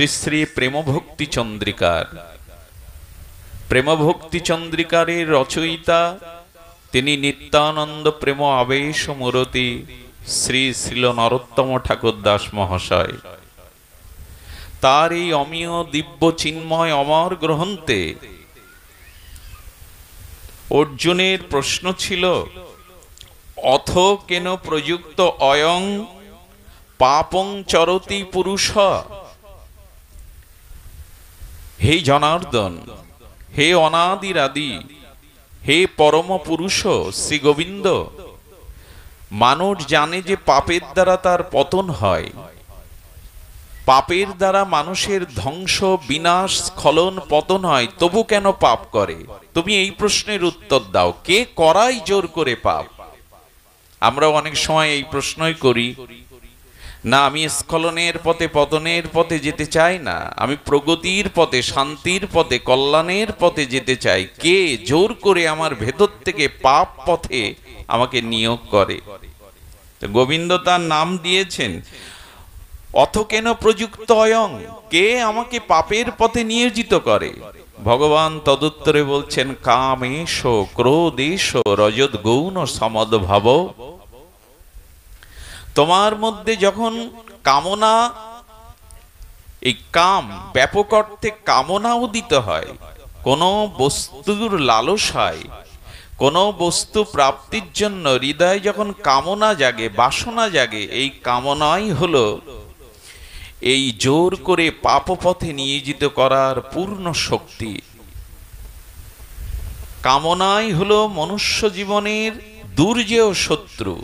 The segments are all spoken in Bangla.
শ্রী শ্রী প্রেমভক্তি চন্দ্রিকার, প্রেমভক্তি চন্দ্রিকারের রচয়িতা তিনি নিত্যানন্দ প্রেম আবেশ মূরতি শ্রী শ্রীল নরোত্তম ঠাকুর দাস মহাশয়। তার এই অমীয় দিব্য চিন্ময় অমর গ্রন্থে অর্জুনের প্রশ্ন ছিল, অথ কেন প্রযুক্ত অয়ং পাপং চরতি পুরুষ। হে জনার্দন, হে অনাদির আদি, হে পরম পুরুষ শ্রী গোবিন্দ, মানুষ জানে যে পাপের দ্বারা তার পতন হয়, পাপের দ্বারা মানুষের ধ্বংস বিনাশ স্খলন পতন হয়, তবু কেন পাপ করে? তুমি এই প্রশ্নের উত্তর দাও, কে করাই জোর করে পাপ? আমরা অনেক সময় এই প্রশ্নই করি, না আমি স্খলনের পথে পতনের পথে যেতে চাই না, আমি প্রগতির পথে শান্তির পথে কল্যাণের পথে যেতে চাই, কে জোর করে আমার ভেতর থেকে পাপ পথে আমাকে নিয়োগ করে? তো গোবিন্দ তার নাম দিয়েছেন অথ কেন প্রযুক্ত অয়ং, কে আমাকে পাপের পথে নিয়োজিত করে? ভগবান তদুত্তরে বলছেন, কামেশ ক্রোধেশ রজত গৌণ সমদ্ভাব। তোমার মধ্যে যখন কামনা, এই কাম ব্যাপক অর্থে কামনা উদিত হয়, কোন বস্তুর লালসায়, কোন বস্তু প্রাপ্তির জন্য হৃদয়ে যখন কামনা জাগে, বাসনা জাগে, এই কামনাই হলো এই জোর করে পাপ পথে নিয়োজিত করার পূর্ণ শক্তি। কামনাই হলো মনুষ্য জীবনের দুর্জেয় শত্রু।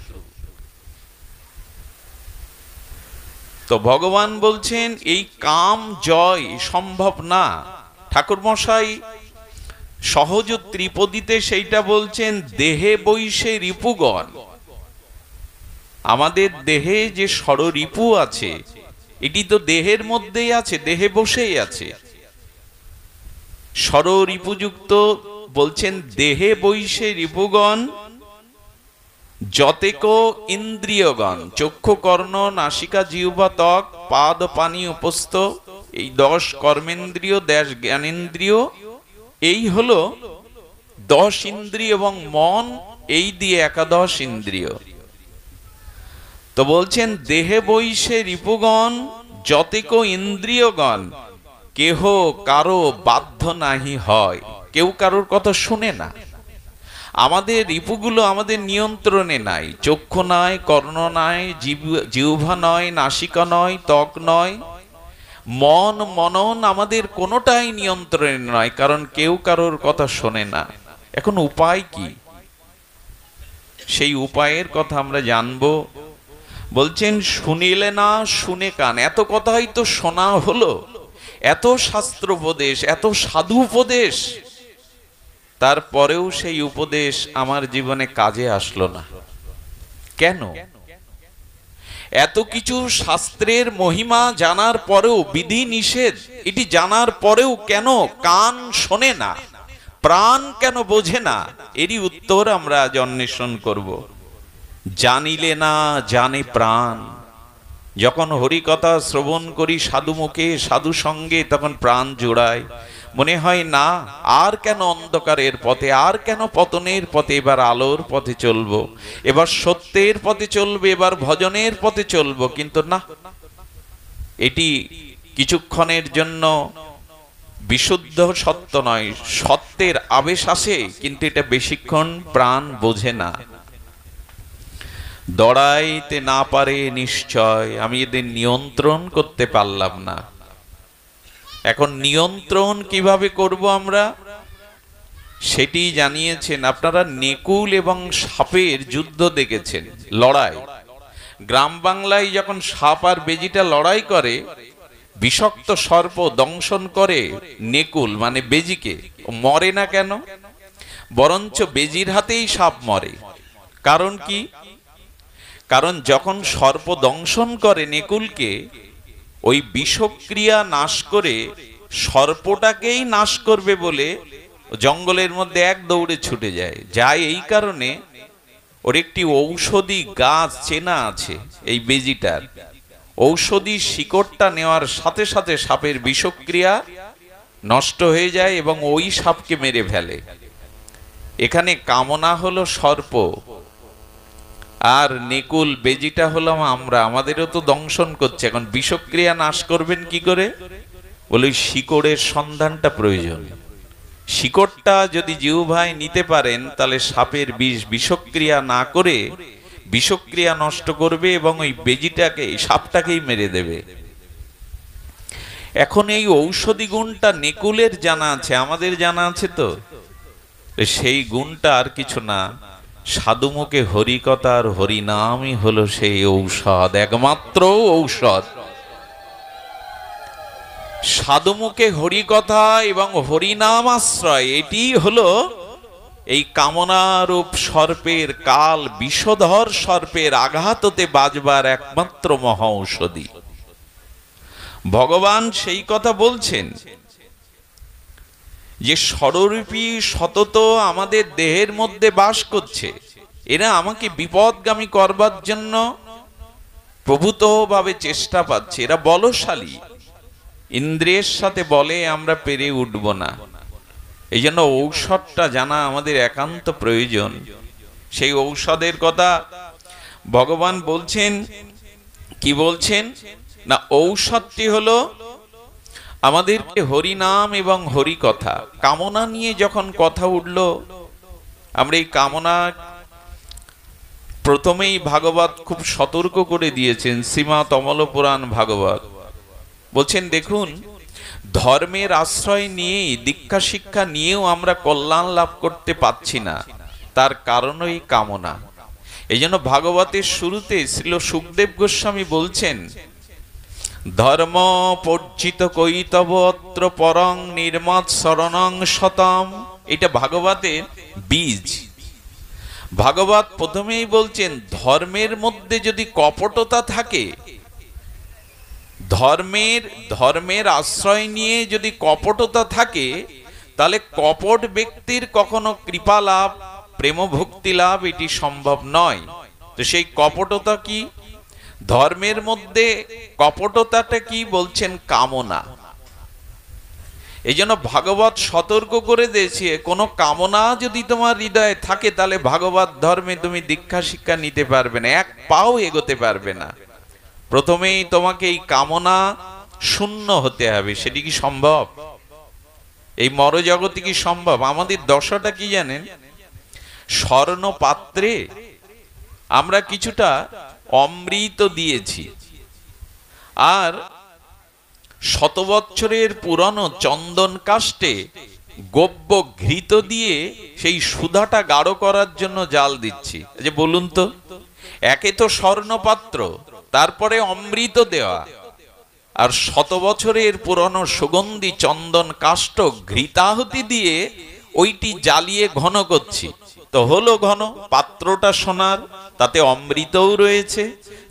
তো ভগবান বলছেন এই কাম জয় সম্ভব না। ঠাকুর মশাই সহজ ত্রিপদীতে সেইটা বলছেন, দেহে বৈশে রিপুগণ। আমাদের দেহে যে ষড়রিপু আছে, এটি তো দেহের মধ্যেই আছে, দেহে বসেই আছে। ষড়রিপুযুক্ত বলছেন, দেহে বৈশে রিপুগণ যতেক ইন্দ্রিয়গণ, চক্ষু কর্ণ নাসিকা জিহ্বা ত্বক পাদ পানি উপস্থ, এই 10 কর্মেন্দ্রিয় 10 জ্ঞানেন্দ্রিয়, এই হলো 10 ইন্দ্রিয়, এবং মন এই দিয়ে 11 ইন্দ্রিয়। তো বলছেন দেহে বৈশে রিপুগণ যতেক ইন্দ্রিয়গণ কেহ কারো বাধ্য নাহি হয়। কেউ কারোর কথা শুনে না। আমাদের রিপুগুলো আমাদের নিয়ন্ত্রণে নাই। চক্ষু নয়, কর্ণ নয়, জিহ্বা নয়, নাসিকা নয়, ত্বক নয়, মন মনন আমাদের কোনোটাই নিয়ন্ত্রণে নয়, কারণ কেউ কারোর কথা শোনে না। এখন উপায় কি? সেই উপায়ের কথা আমরা জানবো। বলছেন শুনিলে না শুনে কান। এত কথাই তো শোনা হলো, এত শাস্ত্র উপদেশ, এত সাধু উপদেশ, তারপরেও সেই উপদেশ আমার জীবনে কাজে আসলো না কেন? এত কিছু শাস্ত্রের মহিমা জানার পরেও, বিধি নিষেধ এটি জানার পরেও কেন কান শোনে না, প্রাণ কেন বোঝে না? এরই উত্তর আমরা আজ অন্বেষণ করব। জানিলে না জানে প্রাণ। যখন হরিকথা শ্রবণ করি সাধু মুখে, সাধু সঙ্গে, তখন প্রাণ জোড়ায়, মনে হয় না আর কেন অন্ধকারের পথে, আর কেন পতনের পথে, এবার আলোর পথে চলবো, এবার সত্যের পথে চলবে, এবার ভজনের পথে চলবো। কিন্তু না, এটি কিছুক্ষণের জন্য বিশুদ্ধ সত্য নয়, সত্যের আবেশ আসে, কিন্তু এটা বেশিক্ষণ প্রাণ বোঝে না। দড়াইতে না পারে নিশ্চয়, আমি এদের নিয়ন্ত্রণ করতে পারলাম না। এখন নিয়ন্ত্রণ কিভাবে করব আমরা, সেটি জানিয়েছেন। আপনারা নেকুল এবং সাপের যুদ্ধ দেখেছেন, লড়াই। গ্রাম বাংলায় যখন সাপ আর বেজিটা লড়াই করে, বিষাক্ত সর্প দংশন করে নেকুল মানে বেজিকে, মরে না কেন? বরঞ্চ বেজির হাতেই সাপ মরে। কারণ কি? কারণ যখন সর্প দংশন করে নেকুলকে, ওই বিষক্রিয়া নাশ করে সর্পটাকেই নাশ করবে বলে জঙ্গলের মধ্যে এক দৌড়ে ছুটে যায়। এই কারণে ওর একটি ঔষধি গাছ চেনা আছে এই বেজিটার, ঔষধি শিকড়টা নেওয়ার সাথে সাথে সাপের বিষক্রিয়া নষ্ট হয়ে যায় এবং ওই সাপকে মেরে ফেলে। এখানে কামনা হলো সর্প, আর নেকুল বেজিটা হলাম আমরা, আমাদেরও তো দংশন করছে। এখন বিষক্রিয়া নাশ করবেন কি করে? বলে শিকড়ের সন্ধানটা প্রয়োজন। শিকড়টা যদি জিহ্বায় নিতে পারেন তাহলে সাপের বিষ বিষক্রিয়া না করে বিষক্রিয়া নষ্ট করবে এবং ওই বেজিটাকে, সাপটাকেই মেরে দেবে। এখন এই ঔষধি গুণটা নেকুলের জানা আছে, আমাদের জানা আছে তো? সেই গুণটা আর কিছু না, সাধুমুখে হরিকথা আর হরিনামই হলো সেই ঔষধ, একমাত্র ঔষধ। সাধুমুখে হরিকথা এবং হরিনাম আশ্রয়, এটি হলো এই কামনারূপ সর্পের, কাল বিষধর সর্পের আঘাত হতে বাঁচবার একমাত্র মহা ঔষধি। ভগবান সেই কথা বলছেন যে ষড়রূপী সতত আমাদের দেহের মধ্যে বাস করছে, এরা আমাকে বিপদগামী করবার জন্য প্রভূতভাবে চেষ্টা পাচ্ছে। এরা বলশালী, ইন্দ্রিয়ের সাথে বলে আমরা পেরে উঠব না। এই জন্য ঔষধটা জানা আমাদের একান্ত প্রয়োজন। সেই ঔষধের কথা ভগবান বলছেন, কি বলছেন না, ঔষধটি হলো আমাদেরকে হরিনাম এবং হরি কথা। কামনা নিয়ে যখন কথা উঠল, আমরা এই কামনা প্রথমেই ভাগবত খুব সতর্ক করে দিয়েছেন। শ্রীমৎ অমল পুরাণ ভাগবত বলছেন, দেখুন, ধর্মের আশ্রয় নিয়েই, দীক্ষা শিক্ষা নিয়েও আমরা কল্যাণ লাভ করতে পাচ্ছি না, তার কারণ ওই কামনা। এই জন্য ভাগবতের শুরুতে শ্রীল সুখদেব গোস্বামী বলছেন, ধর্ম পর্জিত কৈতব অত্র পরং নির্মৎ শরণং শতম। এটা ভাগবতের বীজ। ভাগবত প্রথমেই বলছেন, ধর্মের মধ্যে যদি কপটতা থাকে, ধর্মের আশ্রয় নিয়ে যদি কপটতা থাকে, তাহলে কপট ব্যক্তির কখনো কৃপা লাভ, প্রেম ভক্তি লাভ এটি সম্ভব নয়। তো সেই কপটতা কি? ধর্মের মধ্যে কপটতাটা কি বলছেন? কামনা। এই জন্য ভাগবত সতর্ক করে দিয়েছে, কোনো কামনা যদি তোমার হৃদয়ে থাকে তাহলে ভাগবত ধর্মে তুমি দীক্ষা শিক্ষা নিতে পারবে না, এক পাও এগোতে পারবে না। প্রথমেই তোমাকে এই কামনা শূন্য হতে হবে। সেটি কি সম্ভব? এই মরজগতে কি সম্ভব? আমাদের দশাটা কি জানেন? স্বর্ণ পাত্রে আমরা কিছুটা অমৃত দিয়েছি, আর 100 বছরের পুরনো চন্দন কাষ্ঠে গব্য ঘৃত দিয়ে সেই সুধাটা গাঢ় করার জন্য জাল দিচ্ছি। যে বলুন তো, একে তো স্বর্ণ পাত্র, তারপরে অমৃত দেওয়া, আর 100 বছরের পুরনো সুগন্ধি চন্দন কাষ্ঠ ঘৃতাহুতি দিয়ে ওইটি জ্বালিয়ে ঘন করছি। তো হলো ঘন, পাত্রটা সোনার, তাতে অমৃতও রয়েছে,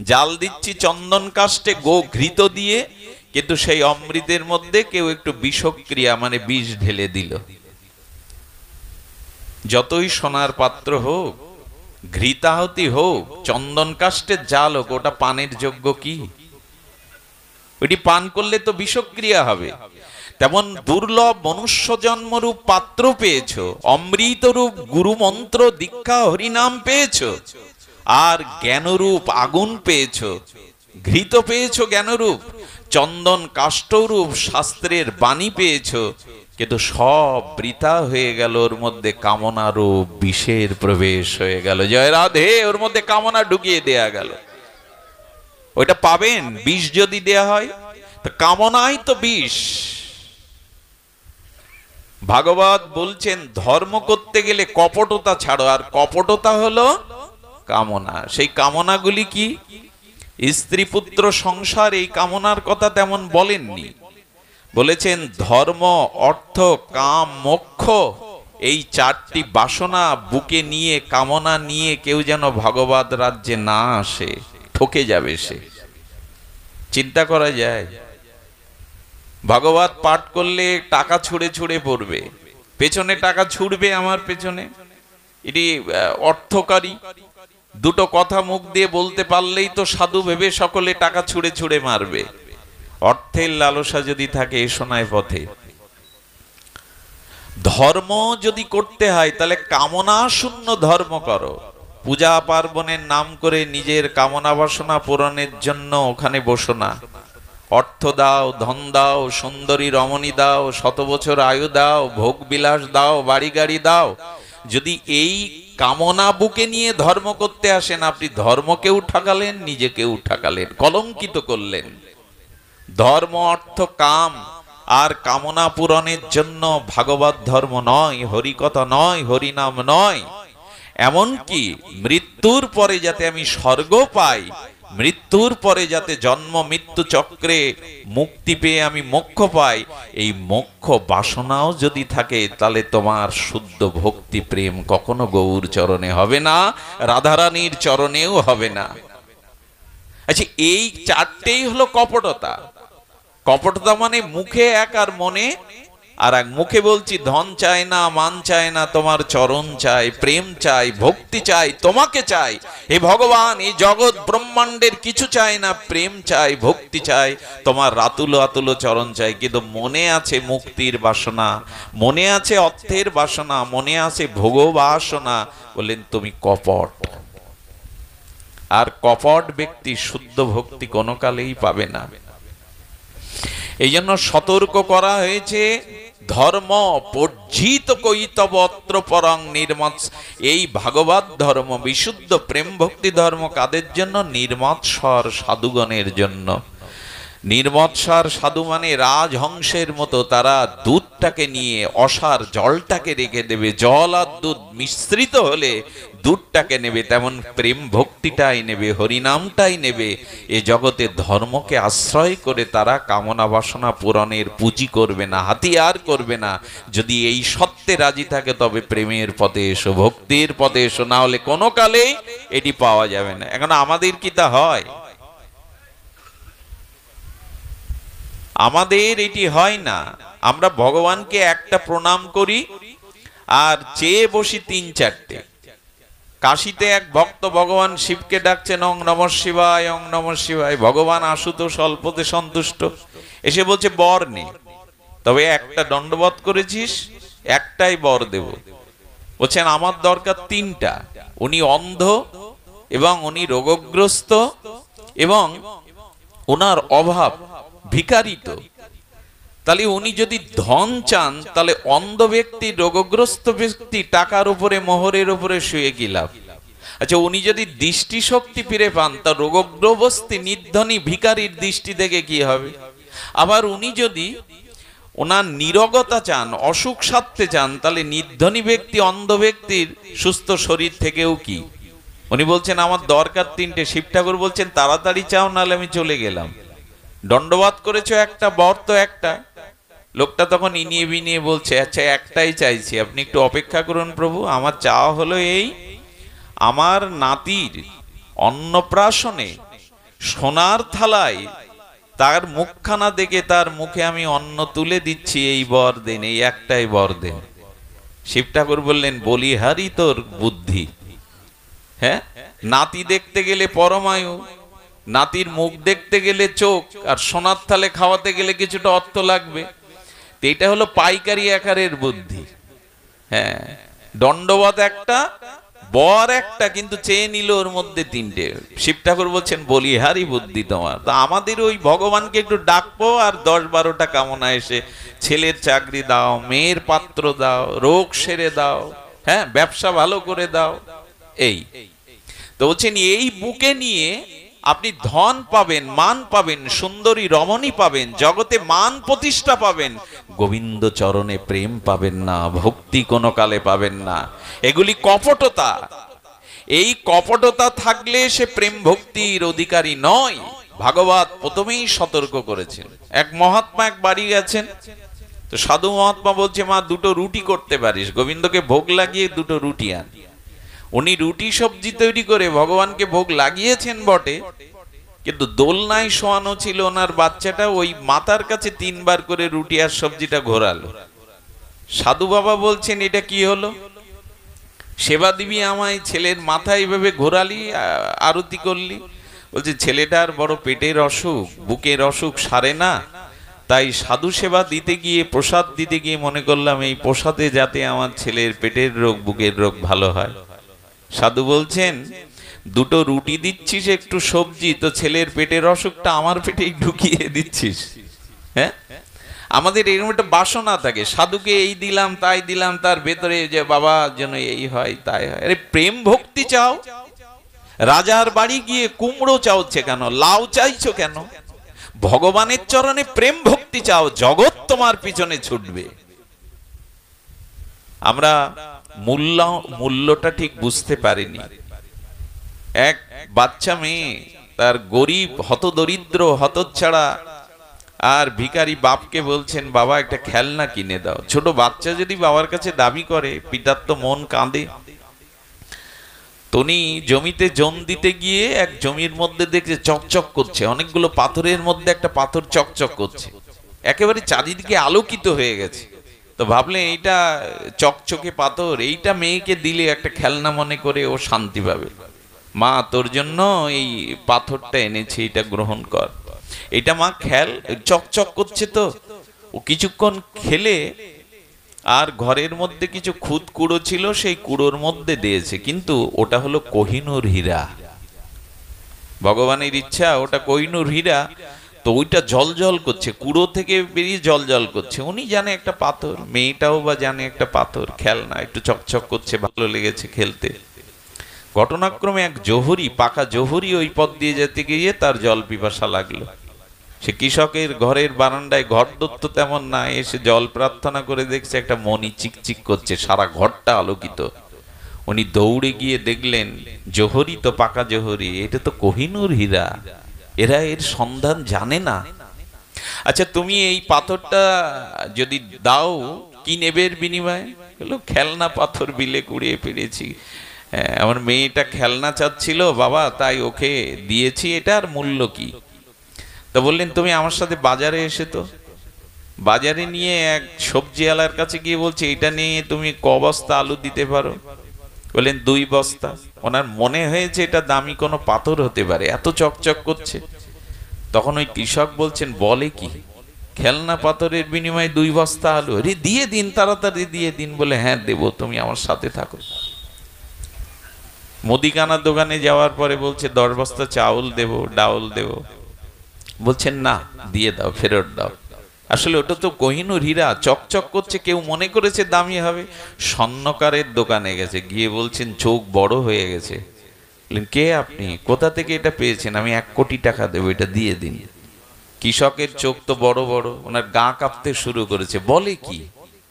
জাল দিচ্ছি চন্দন কাষ্ঠে গো ঘৃত দিয়ে, কিন্তু সেই অমৃতের মধ্যে কেউ একটু বিষক্রিয়া মানে বিষ ঢেলে দিল। যতই সোনার পাত্র হোক, ঘৃতাহুতি হোক, চন্দন কাষ্ঠের জাল হোক, ওটা পানের যোগ্য কি? ওইটি পান করলে তো বিষক্রিয়া হবে। তেমন দুর্লভ মনুষ্য জন্মরূপ পাত্র পেয়েছো, অমৃতরূপ গুরু মন্ত্র দীক্ষা হরিনাম পেয়েছো, আর জ্ঞানরূপ আগুন পেয়েছো, ঘৃত পেয়েছো জ্ঞানরূপ, চন্দন কাষ্ঠরূপ শাস্ত্রের বাণী পেয়েছো, কিন্তু সব বৃথা হয়ে গেল। ওর মধ্যে কামনারূপ বিষের প্রবেশ হয়ে গেল। জয় রাধে। ওর মধ্যে কামনা ঢুকিয়ে দেয়া গেল। ওইটা পাবেন বিষ যদি দেয়া হয়? তো কামনাই তো বিষ। ভাগবত বলছেন, ধর্ম করতে গেলে কপটতা ছাড়ো, আর কপটতা হলো কামনা। সেই কামনাগুলি কি? স্ত্রী পুত্র সংসার, এই কামনার কথা তেমন বলেননি। বলেছেন ধর্ম, অর্থ, কাম, মোক্ষ, এই 4টি বাসনা বুকে নিয়ে, কামনা নিয়ে কেউ যেন ভগবত রাজ্যে না আসে, ঠকে যাবে সে। চিন্তা করা যায়, ভাগবত পাঠ করলে টাকা ছুঁড়ে ছুঁড়ে পড়বে, পেছনে টাকা ছুটবে আমার পেছনে, এটি অর্থকারী। দুটো কথা মুখ দিয়ে বলতে পারলেই তো সাধু ভেবে সকলে টাকা ছুঁড়ে ছুঁড়ে মারবে। অর্থের লালসা যদি থাকে সোনায় পথে। ধর্ম যদি করতে হয় তাহলে কামনা শূন্য ধর্ম করো। পূজা পার্বণের নাম করে নিজের কামনা বাসনা পূরণের জন্য ওখানে বসো না। অর্থ দাও, ধন দাও, সুন্দরী রমণী দাও, 100 বছর আয়ু দাও, ভোগ বিলাস দাও, বাড়ি গাড়ি দাও, যদি এই কামনা বুকে নিয়ে ধর্ম করতে আসেন, আপনি ধর্মকেও ঠকালেন, নিজেকেও ঠকালেন, কলঙ্কিত করলেন। ধর্ম অর্থ কাম আর কামনা পূরণের জন্য ভাগবত ধর্ম নয়, হরিকথা নয়, হরিনাম নয়। এমনকি মৃত্যুর পরে যাতে আমি স্বর্গ পাই, মৃত্যুর পরে যাতে জন্ম মৃত্যু চক্রে মুক্তি পেয়ে আমি মোক্ষ পাই, এই মোক্ষ বাসনাও যদি থাকে, তাহলে তোমার শুদ্ধ ভক্তি প্রেম কখনো গৌর চরণে হবে না, রাধারানীর চরণেও হবে না। আচ্ছা, এই চারটেই হলো কপটতা। কপটতা মানে মুখে এক আর মনে আর এক। মুখে বলছি ধন চাই না, মান চাই না, তোমার চরণ চাই, প্রেম চাই, ভক্তি চাই, তোমাকে চাই হে ভগবান, এই জগৎ ব্রহ্মাণ্ডের কিছু চাই না, প্রেম চাই, ভক্তি চাই, তোমার রাতুলো আতুলো চরণ চাই। কিন্তু মনে আছে মুক্তির বাসনা, মনে আছে অর্থের বাসনা, মনে আছে ভোগ বাসনা। বললেন তুমি কপট। আর কপট ব্যক্তি শুদ্ধ ভক্তি কোনো কালেই পাবে না। এই জন্য সতর্ক করা হয়েছে, ধর্ম পর্জিত কৈতবত্র পরং নির্মৎ। এই ভাগবত ধর্ম, বিশুদ্ধ প্রেম ভক্তি ধর্ম কাদের জন্য? নির্মৎসর সাধুগণের জন্য। নির্মৎসর সাধু মানে রাজহংসের মতো, তারা দুধটাকে নিয়ে অসার জলটাকে রেখে দেবে। জল আর দুধ মিশ্রিত হলে দুধটাকে নেবে, তেমন প্রেম ভক্তিটাই নেবে, হরিনামটাই নেবে। এ জগতে ধর্মকে আশ্রয় করে তারা কামনা বাসনা পূরণের পুঁজি করবে না, হাতিয়ার করবে না। যদি এই সত্যে রাজি থাকে তবে প্রেমের পথে এসো, ভক্তির পথে এসো, না হলে কোনো কালেই এটি পাওয়া যাবে না। এখন আমাদের কি তা হয়? আমাদের এটি হয় না। আমরা ভগবানকে একটা প্রণাম করি আর চেয়ে বসি 3-4টে। কাশিতে এক ভক্ত ভগবান শিবকে ডাকছেন ওং নমঃ শিবায়, ওং নমঃ শিবায়। ভগবান আশুতোষ অল্পতে সন্তুষ্ট, এসে বলছে বর নে, তবে একটা দণ্ডবত করেছিস, একটাই বর দেব। বলছেন আমার দরকার 3টা। উনি অন্ধ এবং উনি রোগগ্রস্ত এবং ওনার অভাব, ভিখারিত। তাহলে উনি যদি ধন চান, তাহলে অন্ধ ব্যক্তি, রোগগ্রস্ত ব্যক্তি টাকার উপরে, মোহরের উপরে শুয়ে কি লাভ? আচ্ছা, উনি যদি দৃষ্টি শক্তি ফিরে পান, তা রোগগ্রস্ত নির্ধনী ভিখারির দৃষ্টি দেখে কি হবে? আবার উনি যদি ওনার নিরোগতা চান, অসুখ সারতে চান, তাহলে নির্ধনী ব্যক্তি, অন্ধ ব্যক্তির সুস্থ শরীর থেকেও কি? উনি বলছেন আমার দরকার 3টে। শিব ঠাকুর বলছেন তাড়াতাড়ি চাও, নাহলে আমি চলে গেলাম। দণ্ডবাদ করেছো একটা, বর তো একটা। লোকটা তখন ইনিয়ে বিনিয়ে বলছে আচ্ছা একটাই চাইছি, আপনি একটু অপেক্ষা করুন প্রভু। আমার চাওয়া হলো এই, আমার নাতির অন্নপ্রাশনে সোনার থালায় তার মুখখানা দেখে তার মুখে আমি অন্ন তুলে দিচ্ছি, এই বর দেন, এই একটাই বর দেন। শিব ঠাকুর বললেন বলিহারি তোর বুদ্ধি। হ্যাঁ, নাতি দেখতে গেলে পরমায়ু, নাতির মুখ দেখতে গেলে চোখ, আর সোনার থালে খাওয়াতে গেলে কিছুটা অর্থ লাগবে। এটা হলো পাইকারি আকারের বুদ্ধি। হ্যাঁ, দণ্ডবত একটা, বর একটা, কিন্তু চেয়ে নিল ওর মধ্যে 3টে। শিব ঠাকুর বলছেন বলিহারি বুদ্ধি তোমার। তা আমাদের ওই ভগবানকে একটু ডাকবো আর 10-12টা কামনা এসে, ছেলের চাকরি দাও, মেয়ের পাত্র দাও, রোগ সেরে দাও, হ্যাঁ ব্যবসা ভালো করে দাও, এই তো বলছেন এই বুকে নিয়ে আপনি ধন পাবেন, মান পাবেন, সুন্দরী রমণী পাবেন, জগতে মান প্রতিষ্ঠা পাবেন, গোবিন্দ চরণে প্রেম পাবেন না, ভক্তি কোনো কালে পাবেন না। এগুলি কপটতা। এই কপটতা থাকলে সে প্রেম ভক্তির অধিকারী নয়। ভাগবত প্রথমেই সতর্ক করেছেন। এক মহাত্মা এক বাড়ি গেছেন, তো সাধু মহাত্মা বলছে মা 2টো রুটি করতে পারিস, গোবিন্দকে ভোগ লাগিয়ে 2টো রুটি আন। উনি রুটি সবজি তৈরি করে ভগবানকে ভোগ লাগিয়েছেন বটে, কিন্তু দোলনায় শোয়ানো ছিল ওনার বাচ্চাটা, ওই মাথার কাছে 3বার করে রুটি আর সবজিটা ঘোরালো। সাধু বাবা বলছেন এটা কি হলো? সেবা দিবি আমায়, ছেলের মাথায় এইভাবে ঘোরালি, আরতি করলি। বলছে ছেলেটার বড় পেটের অসুখ, বুকের অসুখ সারে না, তাই সাধু সেবা দিতে গিয়ে, প্রসাদ দিতে গিয়ে মনে করলাম এই প্রসাদে যাতে আমার ছেলের পেটের রোগ, বুকের রোগ ভালো হয়। সাধু বলছেন দুটো রুটি দিচ্ছিস, একটু সবজি, তো ছেলের পেটের অসুখটা আমার পেটেই ঢুকিয়ে দিচ্ছিস। হ্যাঁ, আমাদের এরকম একটা বাসনা থাকে, সাধুকে এই দিলাম তাই দিলাম, তার ভেতরে যে বাবা যেন এই হয় তাই হয়। আরে প্রেম ভক্তি চাও, রাজার বাড়ি গিয়ে কুমড়ো চাওছে কেন, লাউ চাইছো কেন? ভগবানের চরণে প্রেম ভক্তি চাও, জগৎ তোমার পিছনে ছুটবে। আমরা মূল্যটা ঠিক বুঝতে পারিনি। এক বাচ্চা মেয়ে তার গরিব, হতদরিদ্র, হতচ্ছাড়া আর ভিখারি বাপকে বলছেন বাবা একটা খেলনা কিনে দাও। ছোট বাচ্চা যদি বাবার কাছে দাবি করে, পিতার তো মন কাঁদে। উনি জমিতে জন দিতে গিয়ে এক জমির মধ্যে দেখছে চকচক করছে, অনেকগুলো পাথরের মধ্যে একটা পাথর চকচক করছে, একেবারে চারিদিকে আলোকিত হয়ে গেছে। তো ভাবলেন এইটা চকচকে পাথর, এইটা মেয়েকে দিলে একটা খেলনা মনে করে ও শান্তি পাবে। মা তোর জন্য এই পাথরটা এনেছি, এটা গ্রহণ কর। এটা মা খেল, চকচক করছে। তো ও কিছুক্ষণ খেলে আর ঘরের মধ্যে কিছু খুদ কুড়ো ছিল, সেই কুড়োর মধ্যে দিয়েছে, কিন্তু ওটা হলো কোহিনূর হীরা। ভগবানের ইচ্ছা ওটা কোহিনূর হীরা, তো ওইটা জল জল করছে, কুড়ো থেকে বেরিয়ে জল জল করছে। উনি জানে একটা পাথর, মেয়েটাও বা জানে একটা পাথর, খেলনা, একটু চকচক করছে, ভালো লেগেছে খেলতে। ঘটনাক্রমে এক জহুরি, পাকা জহুরি ওই পথ দিয়ে যেতে গিয়ে তার জল পিপাসা লাগলো। সে কৃষকের ঘরের বারান্দায়, ঘর দত্ত তেমন না, এসে জল প্রার্থনা করে দেখছে একটা মণি চিকচিক করছে, সারা ঘরটা আলোকিত। উনি দৌড়ে গিয়ে দেখলেন জহরি তো পাকা জহরি, এটা তো কোহিনূর হীরা, এরা এর সন্ধান জানে না। আচ্ছা তুমি এই পাথরটা যদি দাও কি নেবে এর বিনিময়ে? বললো খেলনা পাথর বিলে কুড়িয়ে পেরেছি, আমার মেয়েটা খেলনা চাচ্ছিল বাবা, তাই ওকে দিয়েছি, এটার মূল্য কি? তো বললেন তুমি আমার সাথে বাজারে এসে, তো বাজারে নিয়ে এক সবজিওয়ালার কাছে গিয়ে বলছে এটা নিয়ে তুমি ক বস্তা আলু দিতে পারো? বললেন 2 বস্তা। ওনার মনে হয়েছে এটা দামি কোনো পাথর হতে পারে, এত চকচক করছে। তখন ওই কৃষক বলছেন বলে কি, খেলনা পাথরের বিনিময়ে 2 বস্তা আলু? আরে দিয়ে দিন, তাড়াতাড়ি দিয়ে দিন। বলে হ্যাঁ দেবো, তুমি আমার সাথে থাকো। মুদিখানার দোকানে যাওয়ার পরে বলছে 10 বস্তা চাউল দেব, ডাউল দেব। বলছেন না, দিয়ে দাও, ফেরত দাও। আসলে ওটা তো কোহিনূর হীরা, চকচক করছে, কেউ মনে করেছে দামি হবে। স্বর্ণকারের দোকানে গেছে, গিয়ে বলছেন চোখ বড় হয়ে গেছে। বললেন কে আপনি, কোথা থেকে এটা পেয়েছেন? আমি 1 কোটি টাকা দেবো, এটা দিয়ে দিন। কৃষকের চোখ তো বড় বড়, ওনার গা কাঁপতে শুরু করেছে। বলে কি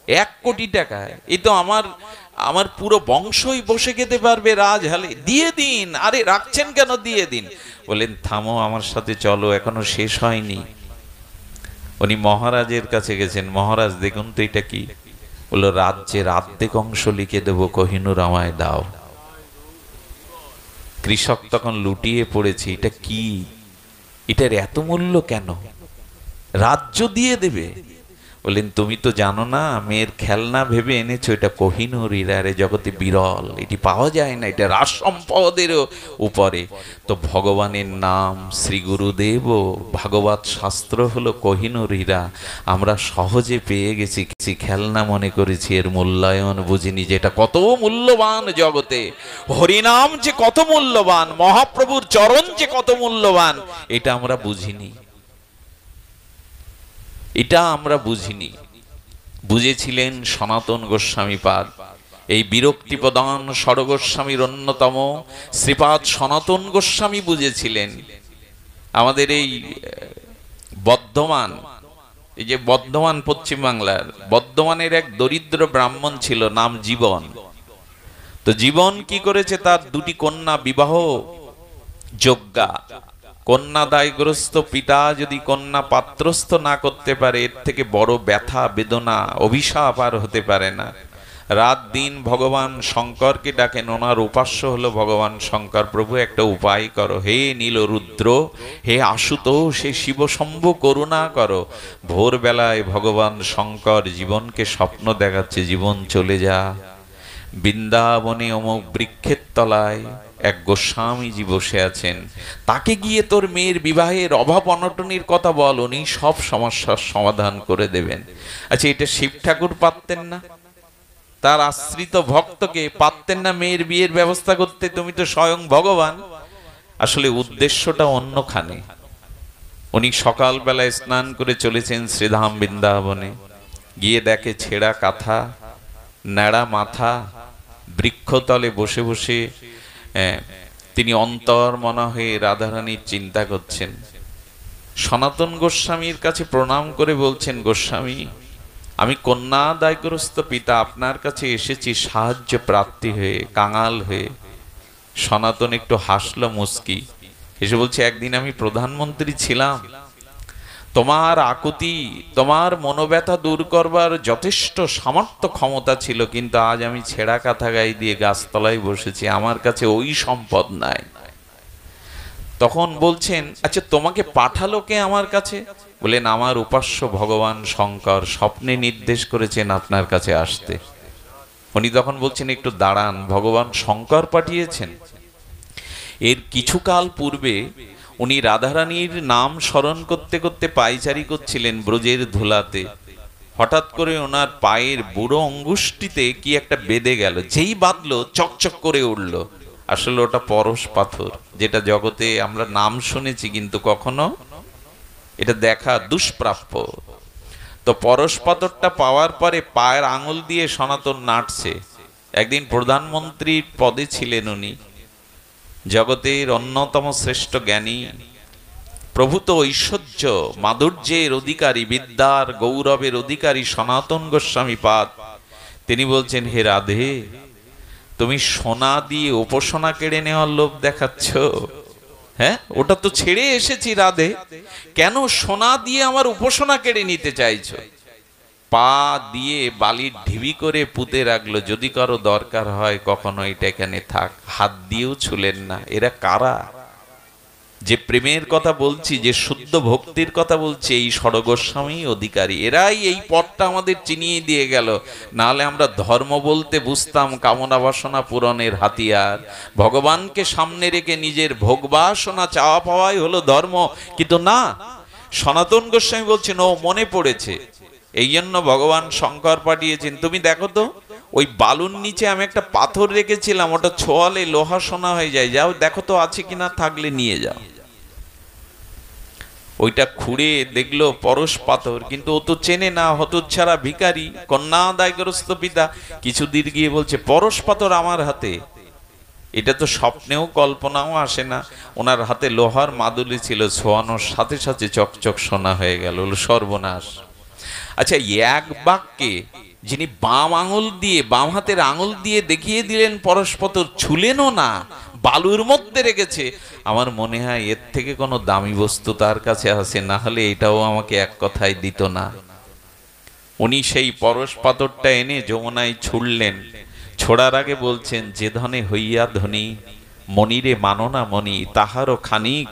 1 কোটি টাকা? এই তো আমার পুরো বংশই বসে খেতে পারবে রাজহালে, দিয়ে দিন। আরে রাখছেন কেন, দিয়ে দিন। বলেন থামো, আমার সাথে চলো, এখনো শেষ হয়নি। উনি মহারাজের কাছে গেছেন, মহারাজ দেখুন তো এটা কি? বললো রাজ্যের অর্ধেক অংশ লিখে দেবো, কোহিনূর আমায় দাও। কৃষক তখন লুটিয়ে পড়েছে, এটা কি, এটার এত মূল্য কেন, রাজ্য দিয়ে দেবে? বললেন তুমি তো জানো না, মেয়ের খেলনা ভেবে এনেছো, এটা কোহিনূর হীরা, জগতে বিরল, এটি পাওয়া যায় না, এটা রাজ সম্পদের উপরে। তো ভগবানের নাম, শ্রী গুরুদেব, ভাগবত শাস্ত্র হলো কোহিনূর হীরা। আমরা সহজে পেয়ে গেছি, খেলনা মনে করেছি, এর মূল্যায়ন বুঝিনি যে এটা কত মূল্যবান জগতে। হরিনাম যে কত মূল্যবান, মহাপ্রভুর চরণ যে কত মূল্যবান, এটা আমরা বুঝিনি, এটা আমরা বুঝিনি। বুঝেছিলেন সনাতন গোস্বামী পাদ, এই বিরক্তি প্রদান ষড়গোস্বামীর অন্যতম শ্রীপাদ সনাতন গোস্বামী বুঝেছিলেন। আমাদের এই বর্ধমান, এই যে বর্ধমান পশ্চিম বাংলার, বর্ধমানের এক দরিদ্র ব্রাহ্মণ ছিল, নাম জীবন। তো জীবন কি করেছে, তার 2টি কন্যা বিবাহ যোগ্যা। কন্যা দায়গ্রস্ত পিতা যদি কন্যা পাত্রস্থ না করতে পারে, এর থেকে বড় ব্যথা, বেদনা, অভিশাপ আর হতে পারে না। রাত দিন ভগবান শঙ্করকে ডাকেন, ওনার উপাস্য হলো ভগবান শঙ্কর। প্রভু একটা উপায় করো, হে নীলরুদ্র, হে আশুতোষ, হে শিবশম্ভু, করুণা করো। ভোরবেলায় ভগবান শঙ্কর জীবনকে স্বপ্ন দেখাচ্ছে, জীবন চলে যা, বৃন্দাবনে অমুক বৃক্ষের তলায় এক গোস্বামীজি বসে আছেন, তাকে গিয়ে তোর মেয়ের বিবাহের অভাব অনটনের কথা বল, উনি সব সমস্যার সমাধান করে দেবেন। আচ্ছা, এটা শিব ঠাকুর পারতেন না? তার আশ্রিত ভক্তকে পারতেন না মেয়ের বিয়ের ব্যবস্থা করতে? তুমি তো স্বয়ং ভগবান। আসলে উদ্দেশ্যটা অন্যখানে। উনি সকালবেলায় স্নান করে চলেছেন শ্রীধাম বৃন্দাবনে, গিয়ে দেখে ছেঁড়া কাঁথা, ন্যাড়া মাথা, বৃক্ষতলে বসে বসে তিনি অন্তর্মনা হয়ে রাধারানীর চিন্তা করছেন। সনাতন গোস্বামীর কাছে প্রণাম করে বলছেন, গোস্বামী, আমি কন্যা দায়গ্রস্ত পিতা, আপনার কাছে এসেছি সাহায্য প্রার্থী হয়ে, কাঙাল হয়ে। সনাতন একটু হাসলো মুস্কি, এসে বলছে, একদিন আমি প্রধানমন্ত্রী ছিলাম, তোমার আকুতি, তোমার মনোব্যথা দূর করবার যথেষ্ট সামর্থ্য ক্ষমতা ছিল, কিন্তু আজ আমি ছেঁড়া কাঁথা গায়ে দিয়ে গাছতলায় বসেছি, আমার কাছে ওই সম্পদ নাই। তখন বলছেন, আচ্ছা তোমাকে পাঠালো কে আমার কাছে? বলেন, আমার উপাস্য ভগবান শঙ্কর স্বপ্নে নির্দেশ করেছেন আপনার কাছে আসতে। উনি তখন বলছেন, একটু দাঁড়ান, ভগবান শঙ্কর পাঠিয়েছেন? এর কিছুকাল পূর্বে উনি রাধারানীর নাম স্মরণ করতে করতে পায়চারি করছিলেন ব্রজের ধুলাতে। হঠাৎ করে ওনার পায়ের বুড়ো অঙ্গুষ্টিতে কি একটা বেঁধে গেল, যেই বাঁধলো চকচক করে উঠল। আসলে ওটা পরশ পাথর, যেটা জগতে আমরা নাম শুনেছি কিন্তু কখনো এটা দেখা দুষ্প্রাপ্য। তো পরশ পাথরটা পাওয়ার পরে পায়ের আঙুল দিয়ে সনাতন নাটছে। একদিন প্রধানমন্ত্রীর পদে ছিলেন উনি, জগতের অন্যতম শ্রেষ্ঠ জ্ঞানী, প্রভূত ঐশ্বর্য মাধুর্যের অধিকারী, বিদ্যার গৌরবের অধিকারী সনাতন গোস্বামী পাদ। তিনি বলছেন, হে রাধে, তুমি সোনা দিয়ে উপাসনা কেড়ে নেওয়ার লোভ দেখাচ্ছ? হ্যাঁ, ওটা তো ছেড়ে এসেছি রাধে, কেন সোনা দিয়ে আমার উপাসনা কেড়ে নিতে চাইছো? পা দিয়ে বালির ঢিবি করে পুঁতে রাখলো, যদি কারো দরকার হয় কখনো এটা এখানে থাক। হাত দিয়েও ছুলেন না। এরা কারা? যে প্রেমের কথা বলছি, যে শুদ্ধ ভক্তির কথা বলছি, এই ষড়গোস্বামী অধিকারী। এরাই এই পথটা আমাদের চিনিয়ে দিয়ে গেল। নাহলে আমরা ধর্ম বলতে বুঝতাম কামনা বাসনা পূরণের হাতিয়ার। ভগবানকে সামনে রেখে নিজের ভোগ বাসনা চাওয়া পাওয়াই হলো ধর্ম, কিন্তু না। সনাতন গোস্বামী বলছেন, ও মনে পড়েছে, এই জন্য ভগবান শঙ্কর পাঠিয়েছেন। তুমি দেখো তো, ওই বালুর নিচে আমি একটা পাথর রেখেছিলাম, ওটা ছোঁয়ালে লোহা সোনা হয়ে যায়, যাও দেখো তো আছে কিনা, থাকলে নিয়ে যাও। ওইটা খুঁড়ে দেখলো পরশ পাথর, কিন্তু ও তো চেনে না, হতচ্ছাড়া ভিখারি, কন্যা দায়গ্রস্ত পিতা। কিছুদিন গিয়ে বলছে, পরশ পাথর আমার হাতে। এটা তো স্বপ্নেও কল্পনাও আসে না। ওনার হাতে লোহার মাদুলি ছিল, ছোঁয়ানোর সাথে সাথে চকচক সোনা হয়ে গেল। সর্বনাশ। আচ্ছা, এক বাক্যে যিনি বাম আঙুল দিয়ে, বাম হাতের আঙুল দিয়ে দেখিয়ে দিলেন পরস্পর, ছুলেনও না, বালুর মধ্যে রেখেছে। আমার মনে হয় এর থেকে কোনো দামি বস্তু তার কাছে আছে, না হলে এটাও আমাকে এক কথায় দিত না। উনি সেই পরশ পাথরটা এনে যমুনায় ছুড়লেন। ছোড়ার আগে বলছেন, যে ধনে হইয়া ধনী, মনিরে মানো না মনি, তাহারও খানিক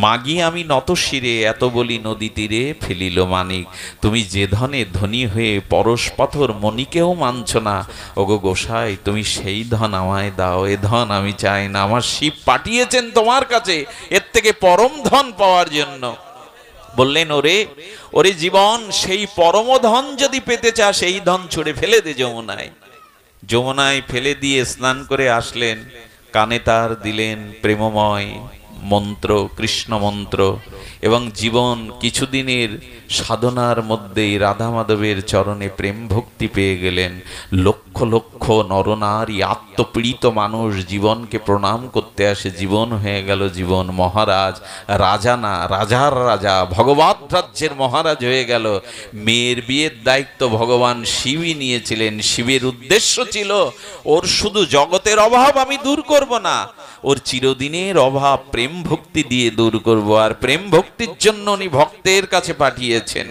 মাগি আমি নত শিরে, এত বলি নদী তীরে ফেলিল মানিক। তুমি যে ধনে ধনী হয়ে পরশ পাথর মনিকেও মানছ না, ওগো গোসাই তুমি সেই ধন আমায় দাও, এ ধন আমি চাই না। আমার শিব পাঠিয়েছেন তোমার কাছে এর থেকে পরম ধন পাওয়ার জন্য। বললেন, ওরে ওরে জীবন, সেই পরম ধন যদি পেতে চাস, সেই ধন ছুড়ে ফেলে দে যমুনায়। যমুনায় ফেলে দিয়ে স্নান করে আসলেন। কানে তার দিলেন প্রেমময় মন্ত্র, কৃষ্ণ মন্ত্র, এবং জীবন কিছুদিনের সাধনার মধ্যেই রাধা মাধবের চরণে প্রেম ভক্তি পেয়ে গেলেন। লক্ষ লক্ষ নরনারী, আত্মপীড়িত মানুষ জীবনকে প্রণাম করতে আসে। জীবন হয়ে গেল জীবন মহারাজ, রাজা না, রাজার রাজা, ভগবৎ রাজ্যের মহারাজ হয়ে গেল। মেয়ের বিয়ের দায়িত্ব ভগবান শিবই নিয়েছিলেন। শিবের উদ্দেশ্য ছিল, ওর শুধু জগতের অভাব আমি দূর করব না, ওর চিরদিনের অভাব প্রেম ভক্তি দিয়ে দূর করব। আর প্রেম ভক্তির জন্য উনি ভক্তের কাছে পাঠিয়েছেন।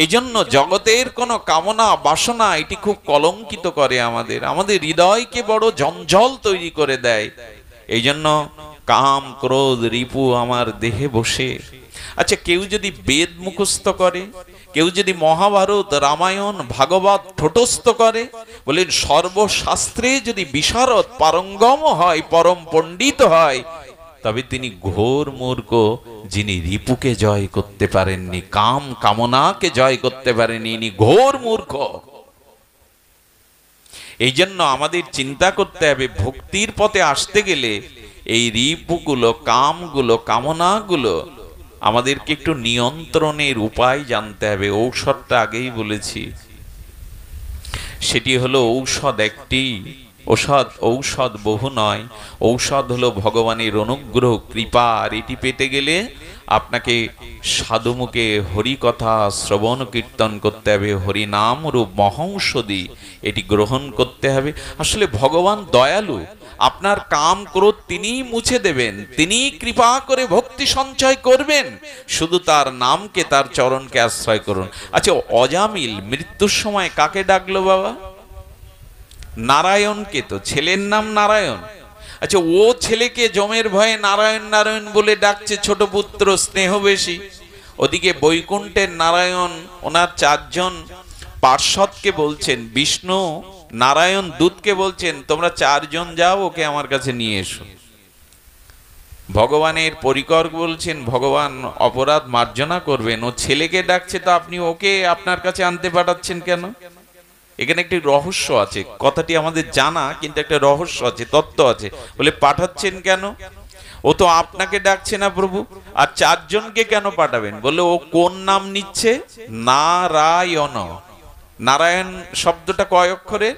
এই জন্য জগতের কোনো কামনা বাসনা এটি খুব কলঙ্কিত করে আমাদের, আমাদের হৃদয়কে বড় জঞ্জল তৈরি করে দেয়। এই জন্য কাম ক্রোধ রিপু আমার দেহে বসে। আচ্ছা, কেউ যদি বেদ মুখস্থ করে, কেউ যদি মহাভারত রামায়ণ ভাগবত ঠোঁটস্থ করে, বলেন সর্বশাস্ত্রে যদি বিশারদ পারঙ্গম হয়, পরম পণ্ডিত হয়, তবে তিনি ঘোর মূর্খ, যিনি রিপুকে জয় করতে পারেননি, কাম কামনাকে জয় করতে পারেননি, ইনি ঘোর মূর্খ। এই জন্য আমাদের চিন্তা করতে হবে, ভক্তির পথে আসতে গেলে এই রিপুগুলো, কামগুলো, কামনাগুলো আমাদেরকে একটু নিয়ন্ত্রণের উপায় জানতে হবে। ঔষধটা আগেই বলেছি, সেটি হলো ঔষধ একটি, ঔষধ বহু নয়। ঔষধ হলো ভগবানের অনুগ্রহ, কৃপা। আর এটি পেতে গেলে আপনাকে সাধুমুখে হরি কথা শ্রবণ কীর্তন করতে হবে, হরি নাম রূপ মহৌষধি এটি গ্রহণ করতে হবে। আসলে ভগবান দয়ালু, আপনার কাম ক্রোধ তিনিই মুছে দেবেন, তিনিই কৃপা করে ভক্তি সঞ্চয় করবেন। শুধু তার নামকে, তার চরণকে আশ্রয় করুন। আচ্ছা, অজামিল মৃত্যুর সময় কাকে ডাকলো বাবা? নারায়ণকে। তো ছেলের নাম নারায়ণ। আচ্ছা, ও ছেলেকে জমের ভয়ে নারায়ণ নারায়ণ বলে ডাকছে, ছোট পুত্র স্নেহ বেশি। ওদিকে বৈকুণ্ঠের নারায়ণ ওনার 4 জন পার্ষদকে বলছেন, বিষ্ণু নারায়ণ দূতকে বলছেন, তোমরা 4 জন যাও, ওকে আমার কাছে নিয়ে এসো। ভগবানের পরিকর বলছেন, ভগবান অপরাধ মার্জনা করবেন, ও ছেলেকে ডাকছে, তো আপনি ওকে আপনার কাছে আনতে পাঠাচ্ছেন কেন? এখানে একটি রহস্য আছে, কথাটি আমাদের জানা, কিন্তু একটা রহস্য আছে, তত্ত্ব আছে। বলে পাঠাচ্ছেন কেন? ও তো আপনাকে ডাকছে না প্রভু, আর 4 জনকে কেন পাঠাবেন? বলে ও কোন নাম নিচ্ছে? নারায়ণ। নারায়ণ শব্দটা কয় অক্ষরে?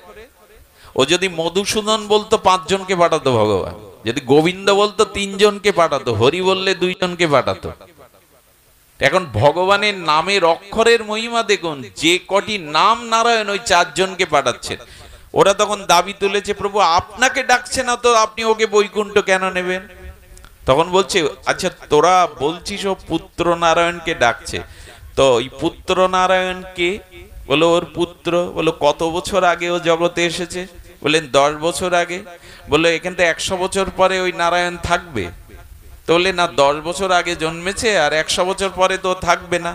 ও যদি মধুসূদন বলতো 5 জনকে পাঠাতো ভগবান, যদি গোবিন্দ বলতো 3 জনকে পাঠাতো, হরি বললে 2 জনকে পাঠাতো। এখন ভগবানের নামের অক্ষরের মহিমা দেখুন, যে কটি নাম নারায়ণ, ওই 4 জনকে পাঠাচ্ছেন। ওরা তখন দাবি তুলেছে, প্রভু আপনাকে ডাকছে না তো, আপনি ওকে বৈকুণ্ঠ কেন নেবেন? তখন বলছে, আচ্ছা তোরা বলছিস ও পুত্র নারায়ণকে ডাকছে, তো ওই পুত্র নারায়ণ কে? বলো ওর পুত্র। বলো কত বছর আগে ও জগতে এসেছে? বললেন 10 বছর আগে। বললো এখান থেকে 100 বছর পরে ওই নারায়ণ থাকবে? তো বললে না, 10 বছর আগে জন্মেছে, আর 100 বছর পরে তো থাকবে না।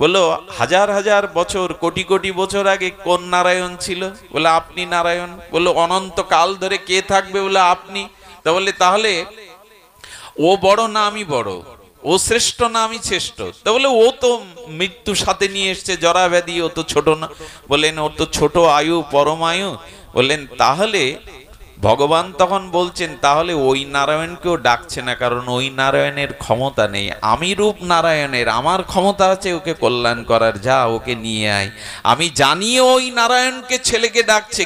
বললো হাজার হাজার বছর, কোটি কোটি বছর আগে কোন নারায়ণ ছিল? বলে আপনি নারায়ণ। বললো অনন্ত কাল ধরে কে থাকবে? বলে আপনি। তা বললে তাহলে ও বড় না আমি বড়? ও শ্রেষ্ঠ না আমি শ্রেষ্ঠ? তা বলে ও তো মৃত্যু সাথে নিয়ে এসছে, জরা ব্যাধি, ও তো ছোট না। বললেন ওর তো ছোট আয়ু, পরম আয়ু। বললেন তাহলে ভগবান তখন বলছেন, তাহলে ওই নারায়ণকেও ডাকছে না, কারণ ওই নারায়ণের ক্ষমতা নেই। আমি রূপ নারায়ণের, আমার ক্ষমতা আছে ওকে কল্যাণ করার, যা ওকে নিয়ে আয়। আমি জানি ওই নারায়ণকে ছেলেকে ডাকছে,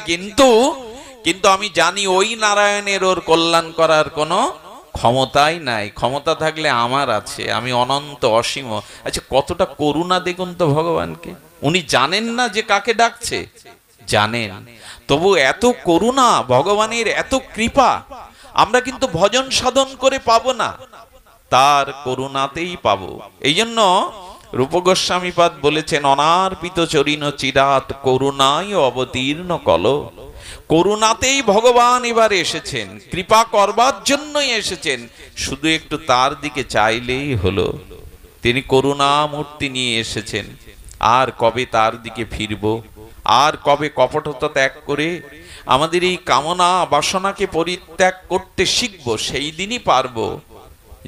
কিন্তু আমি জানি ওই নারায়ণের ওর কল্যাণ করার কোনো ক্ষমতাই নাই। ক্ষমতা থাকলে আমার আছে, আমি অনন্ত অসীম। আচ্ছা, কতটা করুণা দেখুন তো ভগবানকে। উনি জানেন না যে কাকে ডাকছে? জানেন, তবু এত করুণা, ভগবানের এত কৃপা আমরা কিন্তু ভজন সাধন করে পাবো না, তার করুণাতেই পাবো। এই জন্য রূপ গোস্বামী পাদ বলেছেন, অনার্পিত চরিণ চিরাত করুণায় অবতীর্ণ কল। করুণাতেই ভগবান এবার এসেছেন, কৃপা করবার জন্যই এসেছেন, শুধু একটু তার দিকে চাইলেই হলো। তিনি করুণা মূর্তি নিয়ে এসেছেন। আর কবে তার দিকে ফিরবো? আর কবে কপটতা ত্যাগ করে আমাদের এই কামনা বাসনাকে পরিত্যাগ করতে শিখবো? সেই দিনই পারবো,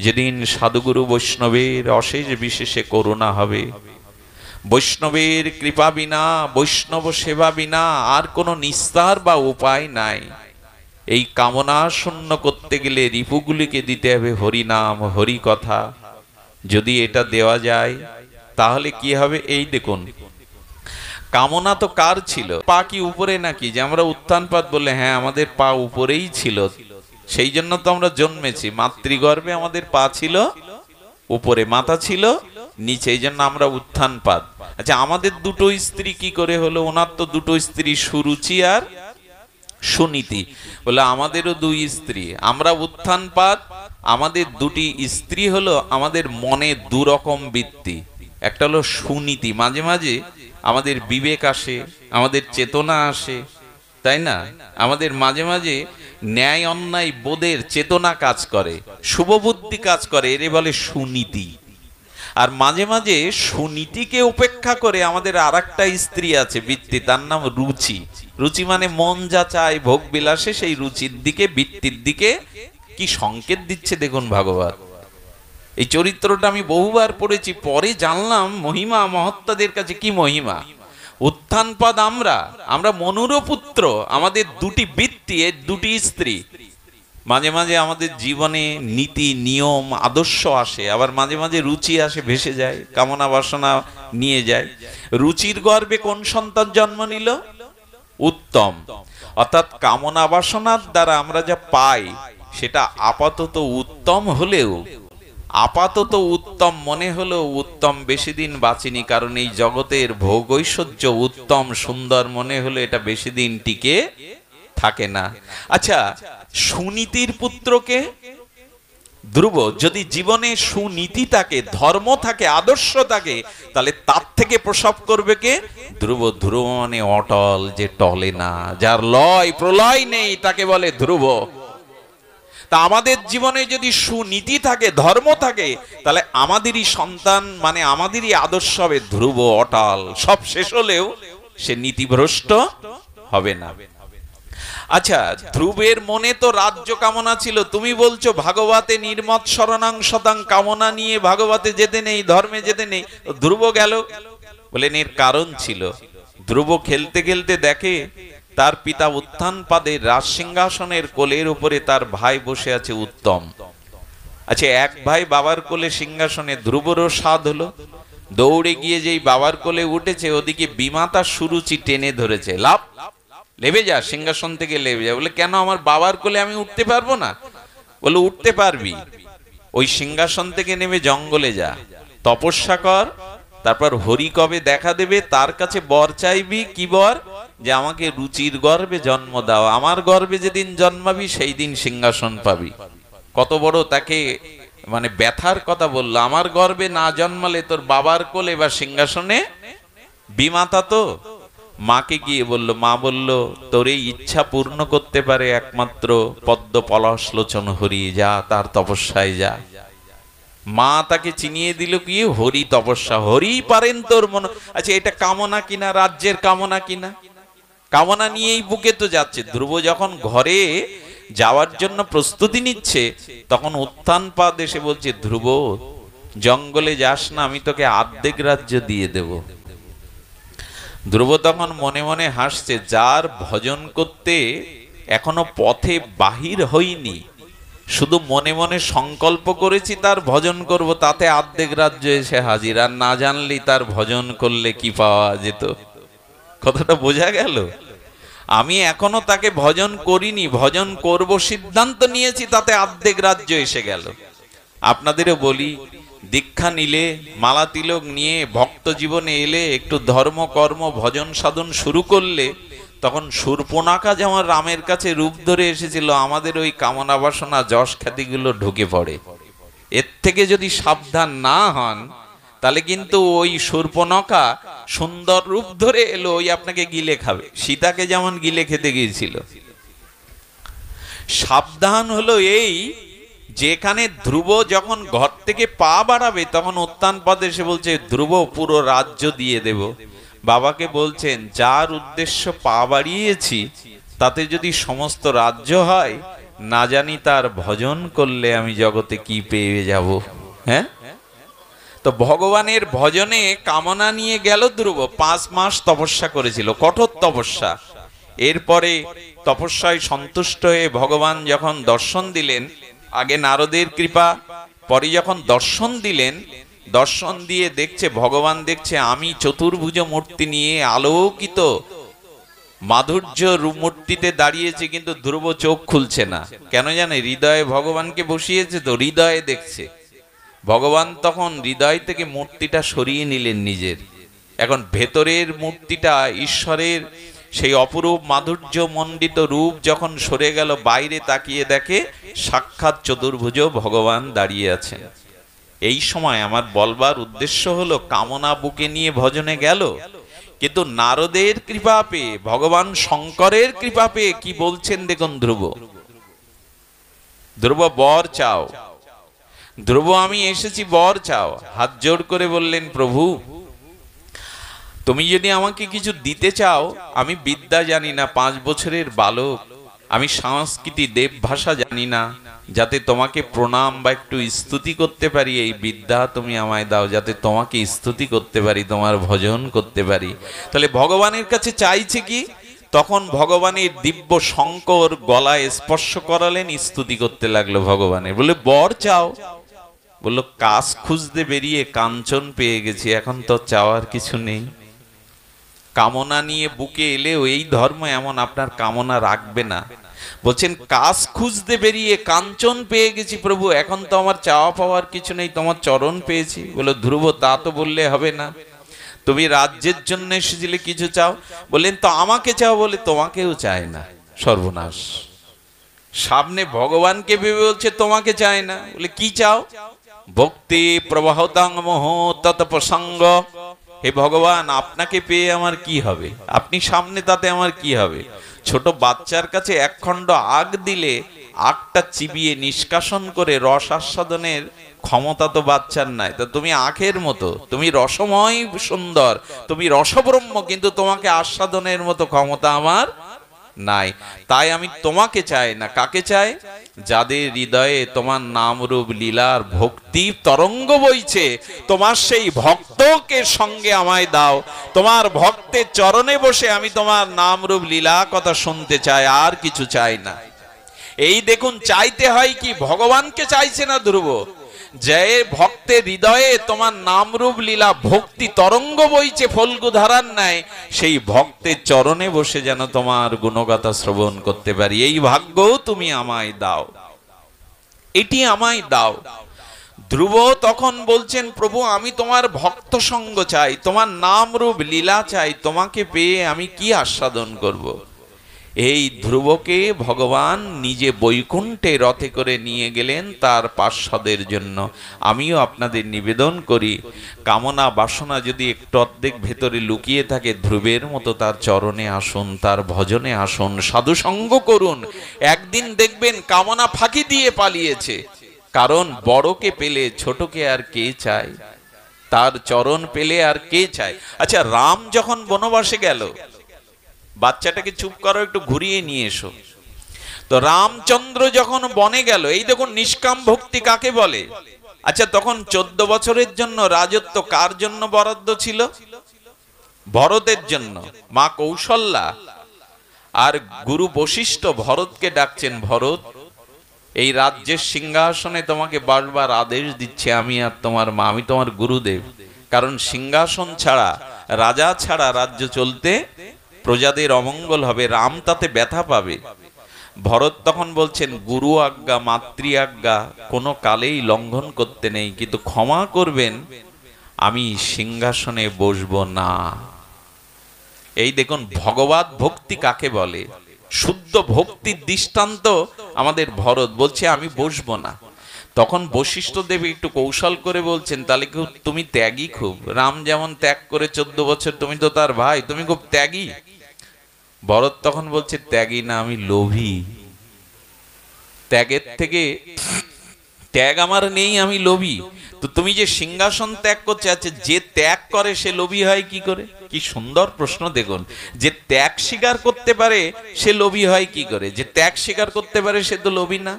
যেদিন সাধুগুরু বৈষ্ণবের অশেষ বিশেষে করুণা হবে। বৈষ্ণবের কৃপা বিনা, বৈষ্ণব সেবা বিনা আর কোনো নিস্তার বা উপায় নাই। এই কামনা শূন্য করতে গেলে রিপুগুলিকে দিতে হবে হরিনাম, হরি কথা। যদি এটা দেওয়া যায় তাহলে কি হবে? এই দেখুন, কামনা তো কার ছিল? পা কি উপরে নাকি? যে আমরা উত্থানপাত বললে, হ্যাঁ আমাদের পা উপরেই ছিল, সেই জন্য তো আমরা জন্মেছি। মাতৃগর্ভে আমাদের পা ছিল উপরে, মাথা ছিল নিচে, এই জন্য আমরা উত্থানপাত। আচ্ছা, আমাদের 2 স্ত্রী কি করে হলো? ওনার তো 2 স্ত্রী, সুরুচি আর সুনীতি। বলে আমাদেরও 2 স্ত্রী, আমরা উত্থানপাত। আমাদের 2টি স্ত্রী হলো আমাদের মনে 2 রকম বৃত্তি। একটা হলো সুনীতি, মাঝে মাঝে আমাদের বিবেক আসে, আমাদের চেতনা আসে, তাই না? আমাদের মাঝে মাঝে ন্যায় অন্যায় বোধের চেতনা কাজ করে, শুভবুদ্ধি কাজ করে, এর বলে সুনীতি। আর মাঝে মাঝে সুনীতিকে উপেক্ষা করে আমাদের আরেকটা স্ত্রী আছে বৃত্তি, তার নাম রুচি। রুচি মানে মন যা চায় ভোগ বিলাসে, সেই রুচির দিকে, বৃত্তির দিকে কি সংকেত দিচ্ছে দেখুন ভাগবত। এই চরিত্রটা আমি বহুবার পড়েছি, পরে জানলাম মহিমা মহাত্মাদের কাছে কি মহিমা। উত্থানপদ আমরা মনুর পুত্র, আমাদের দুটি বৃত্তি, দুটি স্ত্রী। মাঝে মাঝে আমাদের জীবনে নীতি নিয়ম আদর্শ আসে, আবার মাঝে মাঝে রুচি আসে, ভেসে যায়, কামনা বাসনা নিয়ে যায়। রুচির গর্ভে কোন সন্তান জন্ম নিল? উত্তম। অর্থাৎ কামনা বাসনার দ্বারা আমরা যা পাই সেটা আপাতত উত্তম হলেও, আপাতত উত্তম মনে হলেও উত্তম বেশি দিন বাঁচেনি, কারণ এই জগতের ভোগ ঐশ্বর্য উত্তম সুন্দর মনে হলে এটা বেশি দিন টিকে থাকে না। আচ্ছা, সুনীতির পুত্রকে ধ্রুব, যদি জীবনে সুনীতি থাকে, ধর্ম থাকে, আদর্শ থাকে, তাহলে তার থেকে প্রসব করবে কে? ধ্রুব। ধ্রুব মানে অটল, যে টলে না, যার লয় প্রলয় নেই, তাকে বলে ধ্রুব। তা আমাদের জীবনে যদি সুনীতি থাকে, ধর্ম থাকে, তাহলে আমাদেরই সন্তান মানে আমাদেরই আদর্শ হবে ধ্রুব, অটল। সব শেষ হলেও সে নীতিভ্রষ্ট হবে না। আচ্ছা, ধ্রুবের মনে তো রাজ্য কামনা ছিল। তুমি বলছো ভাগবতে নির্মত শরণাং শতাং, কামনা নিয়ে ভাগবতে যেতে নেই, ধর্মে যেতে নেই, ধ্রুব গেল। বলেন এর কারণ ছিল, ধ্রুব খেলতে খেলতে দেখে তার পিতা উত্থানপাদের রাজ সিংহাসনের কোলের উপরে তার ভাই বসে আছে উত্তম। আচ্ছা, এক ভাই বাবার কোলে সিংহাসনে, ধ্রুবরও স্বাদ হলো, দৌড়ে গিয়ে যেই বাবার কোলে উঠেছে, ওদিকে বিমাতা সুরুচি টেনে ধরেছে, লাভ, লেবে যা, সিংহাসন থেকে লেবে যা। বলে কেন, আমার বাবার কোলে আমি উঠতে পারবো না? বলে উঠতে পারবি, ওই সিংহাসন থেকে নেমে জঙ্গলে যা, তপস্যা কর, তারপর হরি কবে দেখা দেবে তার কাছে বর চাইবি। কি বর? যে আমাকে রুচির গর্ভে জন্ম দাও, আমার গর্ভে যেদিন জন্মাবি সেই দিন সিংহাসন পাবি। কত বড় তাকে মানে ব্যথার কথা বললো, আমার গর্ভে না জন্মালে তোর বাবার কোলে বা সিংহাসনে। বিমাতা তো মাকে গিয়ে বলল, মা বলল তোর এই ইচ্ছা পূর্ণ করতে পারে একমাত্র পদ্ম পলাশ লোচন হরি, যা তার তপস্যায় যা। মা তাকে চিনিয়ে দিল কি? হরি তপস্যা, হরি পারেন তোর মন। আচ্ছা, এটা কামনা কিনা? রাজ্যের কামনা কিনা? কামনা নিয়েই বুকে তো যাচ্ছে। ধ্রুব যখন ঘরে যাওয়ার জন্য প্রস্তুতি নিচ্ছে, তখন উত্থানপাদ এসে বলছে, ধ্রুব জঙ্গলে যাস না, আমি তোকে অর্ধেক রাজ্য দিয়ে দেব। ধ্রুব তখন মনে মনে হাসছে, যার ভজন করতে এখনো পথে বাহির হইনি, শুধু মনে মনে সংকল্প করেছি তার ভজন করব, তাতে অর্ধেক রাজ্য এসে হাজির। আর না জানলি তার ভজন করলে কি পাওয়া যেত। কথাটা বোঝা গেল? আমি এখনো তাকে ভজন করিনি, ভজন করব সিদ্ধান্ত নিয়েছি, তাতে অর্ধেক রাজ্য এসে গেল। আপনাদেরও বলি, দীক্ষা নিলে, মালা তিলক নিয়ে ভক্ত জীবনে এলে, একটু ধর্ম কর্ম ভজন সাধন শুরু করলে, তখন শূর্পণখা যেমন রামের কাছে রূপ ধরে এসেছিল, আমাদের ওই কামনা বাসনা যশ খ্যাতিগুলো ঢুকে পড়ে। এর থেকে যদি সাবধান না হন, তাহলে কিন্তু ওই শূর্পণখা সুন্দর রূপ ধরে এলো, ওই আপনাকে গিলে খাবে, সীতাকে যেমন গিলে খেতে গিয়েছিল। সাবধান হলো এই, যেখানে ধ্রুব যখন ঘর থেকে পা বাড়াবে, তখন উত্থানপাদ এসে বলছে, ধ্রুব পুরো রাজ্য দিয়ে দেব। বাবাকে বলছেন, যার উদ্দেশ্য পা বাড়িয়েছি তাতে যদি সমস্ত রাজ্য হয়, না জানি তার ভজন করলে আমি জগতে কি পেয়ে যাব। হ্যাঁ, তো ভগবানের ভজনে কামনা নিয়ে গেল ধ্রুব। 5 মাস তপস্যা করেছিল, কঠোর তপস্যা। এরপরে তপস্যায় সন্তুষ্ট হয়ে ভগবান যখন দর্শন দিলেন, আগে নারদের কৃপা, পরে যখন দর্শন দিলেন, দর্শন দিয়ে দেখছে, ভগবান দেখছে আমি চতুর্ভুজ মূর্তি নিয়ে আলোকিত মাধুর্য মূর্তিতে দাঁড়িয়েছে, কিন্তু ধ্রুব চোখ খুলছে না। কেন জানে? হৃদয়ে ভগবানকে বসিয়েছে তো, হৃদয়ে দেখছে। ভগবান তখন হৃদয় থেকে মূর্তিটা সরিয়ে নিলেন নিজের। এখন ভেতরের মূর্তিটা, ঈশ্বরের সেই অপরূপ মাধুর্য মণ্ডিত রূপ যখন সরে গেল, বাইরে তাকিয়ে দেখে সাক্ষাৎ চতুর্ভুজ ভগবান দাঁড়িয়ে আছেন। এই সময় আমার বলবার উদ্দেশ্য হলো, কামনা বুকে নিয়ে ভজনে গেল, কিন্তু নারদের কৃপা পেয়ে, ভগবান শঙ্করের কৃপা পেয়ে কি বলছেন দেখুন ধ্রুব। ধ্রুব বর চাও। ধ্রুব আমি এসেছি বর চাও। হাত জোড় করে বললেন, প্রভু তুমি যদি আমাকে কিছু দিতে চাও, আমি বিদ্যা জানি না, 5 বছরের বালক, আমি সংস্কৃতি দেব ভাষা জানি না, যাতে তোমাকে প্রণাম বা একটু স্তুতি করতে পারি, এই বিদ্যা তুমি আমায় দাও, যাতে তোমাকে স্তুতি করতে পারি, তোমার ভজন করতে পারি। তাহলে ভগবানের কাছে চাইছে কি? তখন ভগবানের দিব্য শঙ্কর গলায় স্পর্শ করালেন, স্তুতি করতে লাগলো ভগবানের। বলে বর চাও? বললো কাজ খুঁজতে বেরিয়ে কাঞ্চন পেয়ে গেছি, এখন তো চাওয়ার কিছু নেই। কামনা নিয়ে বুকে এলেও এই ধর্ম এমন আপনার কামনা রাখবে না। বলছেন কাজ খুঁজতে বেরিয়ে কাঞ্চন পেয়ে গেছি প্রভু, এখন তো আমার চাওয়া পাওয়ার কিছু নেই, তোমার চরণ পেয়েছি। বলো ধ্রুব তা তো বললে হবে না, তুমি রাজ্যের জন্য এসেছিলে, কিছু চাও। বললেন তো আমাকে চাও, বলে তোমাকেও চায় না। সর্বনাশ, সামনে ভগবানকে ভেবে বলছে তোমাকে চায় না। বলে কি চাও? ভক্তি প্রবাহতাং মোহ তৎ প্রসঙ্গ। হে ভগবান, আপনাকে পেয়ে আমার কি হবে? আপনি সামনে, তাতে আমার কি হবে? ছোট বাচ্চার কাছে 1 খণ্ড আগ দিলে আগটা চিবিয়ে নিষ্কাশন করে রস আস্বাদনের ক্ষমতা তো বাচ্চার নাই। তা তুমি আখের মতো, তুমি রসময় সুন্দর, তুমি রসব্রহ্ম, কিন্তু তোমাকে আস্বাদনের মতো ক্ষমতা আমার নাই। তাই আমি তোমাকে চাই না। কাকে চাই? যাদের হৃদয়ে তোমার নাম রূপ লীলার ভক্তি তরঙ্গ বইছে, তোমার সেই ভক্তকে সঙ্গে আমায় দাও। তোমার ভক্তের চরণে বসে আমি তোমার নাম রূপ লীলা কথা শুনতে চাই, আর কিছু চাই না। এই দেখুন, চাইতে হয় কি? ভগবানকে চাইছে না ধ্রুব, যে ভক্তের হৃদয়ে তোমার নামরূপ লীলা ভক্তি তরঙ্গ বইছে ফল্গু ধারার ন্যায়, সেই ভক্তের চরণে বসে যেন তোমার গুণগাথা শ্রবণ করতে পারি, এই ভাগ্য তুমি আমায় দাও, এটি আমায় দাও। ধ্রুব তখন বলছেন প্রভু, আমি তোমার ভক্ত সঙ্গ চাই, তোমার নামরূপ লীলা চাই, তোমাকে পেয়ে আমি কি আস্বাদন করব। এই ধ্রুবকে ভগবান নিজে বৈকুণ্ঠে রথে করে নিয়ে গেলেন তার পার্শ্বদের জন্য। আমিও আপনাদের নিবেদন করি, কামনা বাসনা যদি একটু অর্ধেক ভেতরে লুকিয়ে থাকে, ধ্রুবের মতো তার চরণে আসুন, তার ভজনে আসুন, সাধুসঙ্গ করুন। একদিন দেখবেন কামনা ফাঁকি দিয়ে পালিয়েছে। কারণ বড়কে পেলে ছোটকে আর কে চায়? তার চরণ পেলে আর কে চায়? আচ্ছা, রাম যখন বনবাসে গেল, বাচ্চাটাকে চুপ করো, একটু ঘুরিয়ে নিয়ে এসো। তো রামচন্দ্র যখন বনে গেল, এই দেখুন নিষ্কাম ভক্তি কাকে বলে। আচ্ছা, তখন 14 বছরের জন্য রাজত্ব কার জন্য বরাদ্দ ছিল? ভরতের জন্য। মা কৌশল্যা আর গুরু বশিষ্ঠ ভরতকে ডাকছেন, ভরত, এই রাজ্যের সিংহাসনে তোমাকে বারবার আদেশ দিচ্ছে, আমি আর তোমার মা, আমি তোমার গুরুদেব। কারণ সিংহাসন ছাড়া, রাজা ছাড়া রাজ্য চলতে, প্রজাদের অমঙ্গল হবে, রাম তাতে ব্যথা পাবে। ভরত তখন বলছেন, গুরু আজ্ঞা মাতৃ আজ্ঞা কোনো কালেই লঙ্ঘন করতে নেই, কিন্তু ক্ষমা করবেন, আমি সিংহাসনে বসবো না। এই দেখুন ভগবত ভক্তি কাকে বলে, শুদ্ধ ভক্তির দৃষ্টান্ত আমাদের ভরত। বলছে আমি বসবো না। তখন বশিষ্ঠ দেব একটু কৌশল করে বলছেন, তাহলে তুমি ত্যাগী খুব। রাম যেমন ত্যাগ করে 14 বছর, তুমি তো তার ভাই, তুমি খুব ত্যাগী। ভরত তখন বলছে, ত্যাগী না, আমি লোভী। ত্যাগের থেকে ত্যাগ আমার নেই, আমি লোভী। তো তুমি যে সিংহাসন ত্যাগ করছে, আচ্ছা যে ত্যাগ করে সে লোভী হয় কি করে? কি সুন্দর প্রশ্ন দেখুন। যে ত্যাগ স্বীকার করতে পারে সে লোভী হয় কি করে? যে ত্যাগ স্বীকার করতে পারে সে তো লোভী না।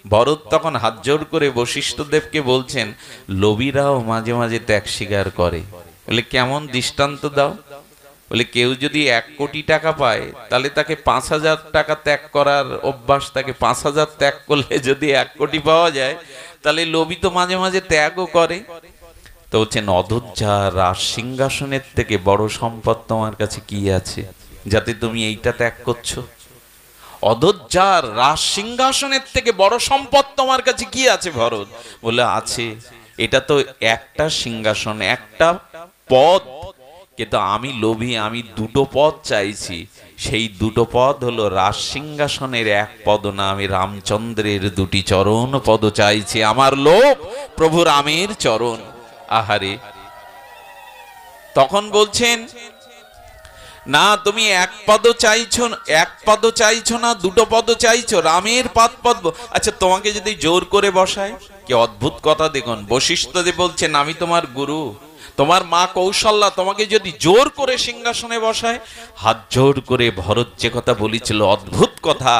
ভরত তখন হাত জোড় করে বশিষ্ঠ দেবকে বলছেন, লোভীরাও মাঝে মাঝে ত্যাগ স্বীকার করে। বলে কেমন? দৃষ্টান্ত দাও। বলে কেউ যদি 1 কোটি টাকা পায়, তাহলে তাকে 5,000 টাকা ত্যাগ করার অভ্যাস, তাকে 5,000 ত্যাগ করলে যদি 1 কোটি পাওয়া যায়, তাহলে লোভী তো মাঝে মাঝে ত্যাগও করে। তো হচ্ছেন অধৈর্যা, রাজ সিংহাসনের থেকে বড় সম্পদ তোমার কাছে কি আছে, যাতে তুমি এইটা ত্যাগ করছো? অধৈর্যার রাজ সিংহাসনের থেকে বড় সম্পদ তোমার কাছে কি আছে ভরত? বলে আছে, এটা তো একটা সিংহাসন, একটা পদ, কিন্তু আমি লোভী, আমি 2টো পদ চাইছি। সেই 2টো পদ হলো রাজ সিংহাসনের 1 পদ না, আমি রামচন্দ্রের 2টি চরণ পদ চাইছি। আমার লোভ প্রভু রামের চরণ। আহারে, তখন বলছেন না, তুমি 1 পদ চাইছো, 1 পদ চাইছো না, 2টো পদ চাইছো, রামের পাদ পদ্ম। আচ্ছা, তোমাকে যদি জোর করে বসায়, কি অদ্ভুত কথা দেখুন। বশিষ্ঠ দেব বলছেন, আমি তোমার গুরু, তোমার মা কৌশল্যা তোমাকে যদি জোর করে সিংহাসনে বসায়, হাত জোর করে ভরত যে কথা বলেছিল, অদ্ভুত কথা,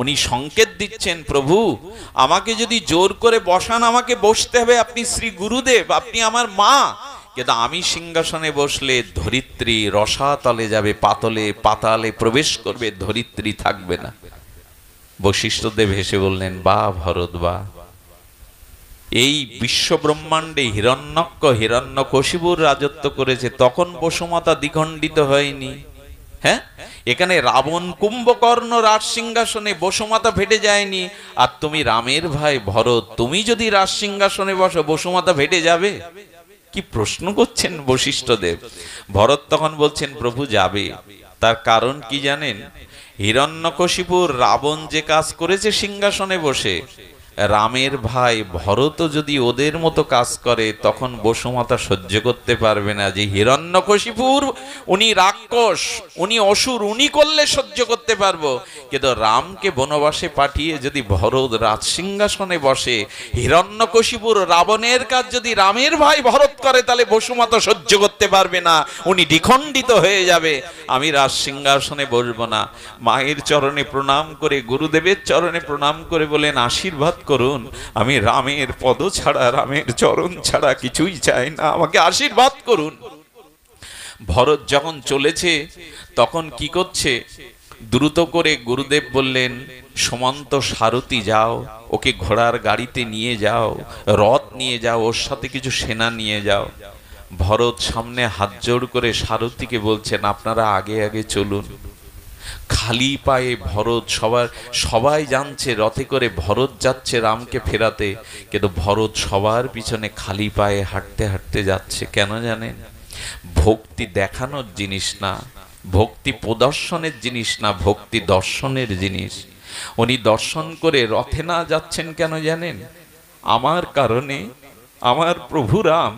উনি সংকেত দিচ্ছেন, প্রভু আমাকে যদি জোর করে বসান আমাকে বসতে হবে, আপনি শ্রী গুরুদেব, আপনি আমার মা, কিন্তু আমি সিংহাসনে বসলে ধরিত্রী রসাতলে যাবে, পাতালে প্রবেশ করবে, ধরিত্রী থাকবে না। বশিষ্ঠদেব হেসে বললেন, বা ভরত বা, এই বিশ্ব ব্রহ্মাণ্ডে হিরণ্যকশিপুর রাজত্ব করেছে, তখন বসুমাতা দ্বিখণ্ডিত হয়নি। হ্যাঁ, এখানে রাবণ কুম্ভকর্ণ রাজ সিংহাসনে, বসুমাতা ফেটে যায়নি। আর তুমি রামের ভাই ভরত, তুমি যদি রাজ সিংহাসনে বসো, বসুমাতা ফেটে যাবে? কি প্রশ্ন করছেন বশিষ্ঠদেব। ভরত তখন বলছেন, প্রভু যাবে। তার কারণ কি জানেন? হিরণ্যকশিপুর রাবণ যে কাজ করেছে সিংহাসনে বসে, রামের ভাই ভরত যদি ওদের মতো কাজ করে, তখন বসুমাতা সহ্য করতে পারবে না যে হিরণ্যকশিপুর উনি রাক্ষস, উনি অসুর, উনি করলে সহ্য করতে পারবো, কিন্তু রামকে বনবাসে পাঠিয়ে যদি ভরত রাজ সিংহাসনে বসে, হিরণ্যকশিপুর রাবণের কাজ যদি রামের ভাই ভরত করে, তাহলে বসুমাতা সহ্য করতে পারবে না, উনি দ্বিখণ্ডিত হয়ে যাবে। আমি রাজ সিংহাসনে বসবো না। মায়ের চরণে প্রণাম করে, গুরুদেবের চরণে প্রণাম করে বলেন, আশীর্বাদ করুন, আমি রামের পদ ছাড়া, রামের চরণ ছাড়া কিছুই চাই না, আমাকে আশীর্বাদ করুন। ভরত যখন চলেছে তখন কি করছে, দ্রুত করে গুরুদেব বললেন, সমান্ত সারথি যাও, ওকে ঘোড়ার গাড়িতে নিয়ে যাও, রথ নিয়ে যাও, ওর সাথে কিছু সেনা নিয়ে যাও। ভরত সামনে হাত জোড় করে সারথিকে বলছেন, আপনারা আগে আগে চলুন। খালি পায়ে ভরত, সবাই জানছে রথে করে ভরত যাচ্ছে রামকে ফেরাতে, কিন্তু ভরত সবার পিছনে খালি পায়ে হাঁটতে হাঁটতে যাচ্ছে। কেন জানেন? ভক্তি দেখানোর জিনিস না, ভক্তি প্রদর্শনের জিনিস না, ভক্তি দর্শনের জিনিস। উনি দর্শন করে রথে না যাচ্ছেন কেন জানেন? আমার কারণে আমার প্রভু রাম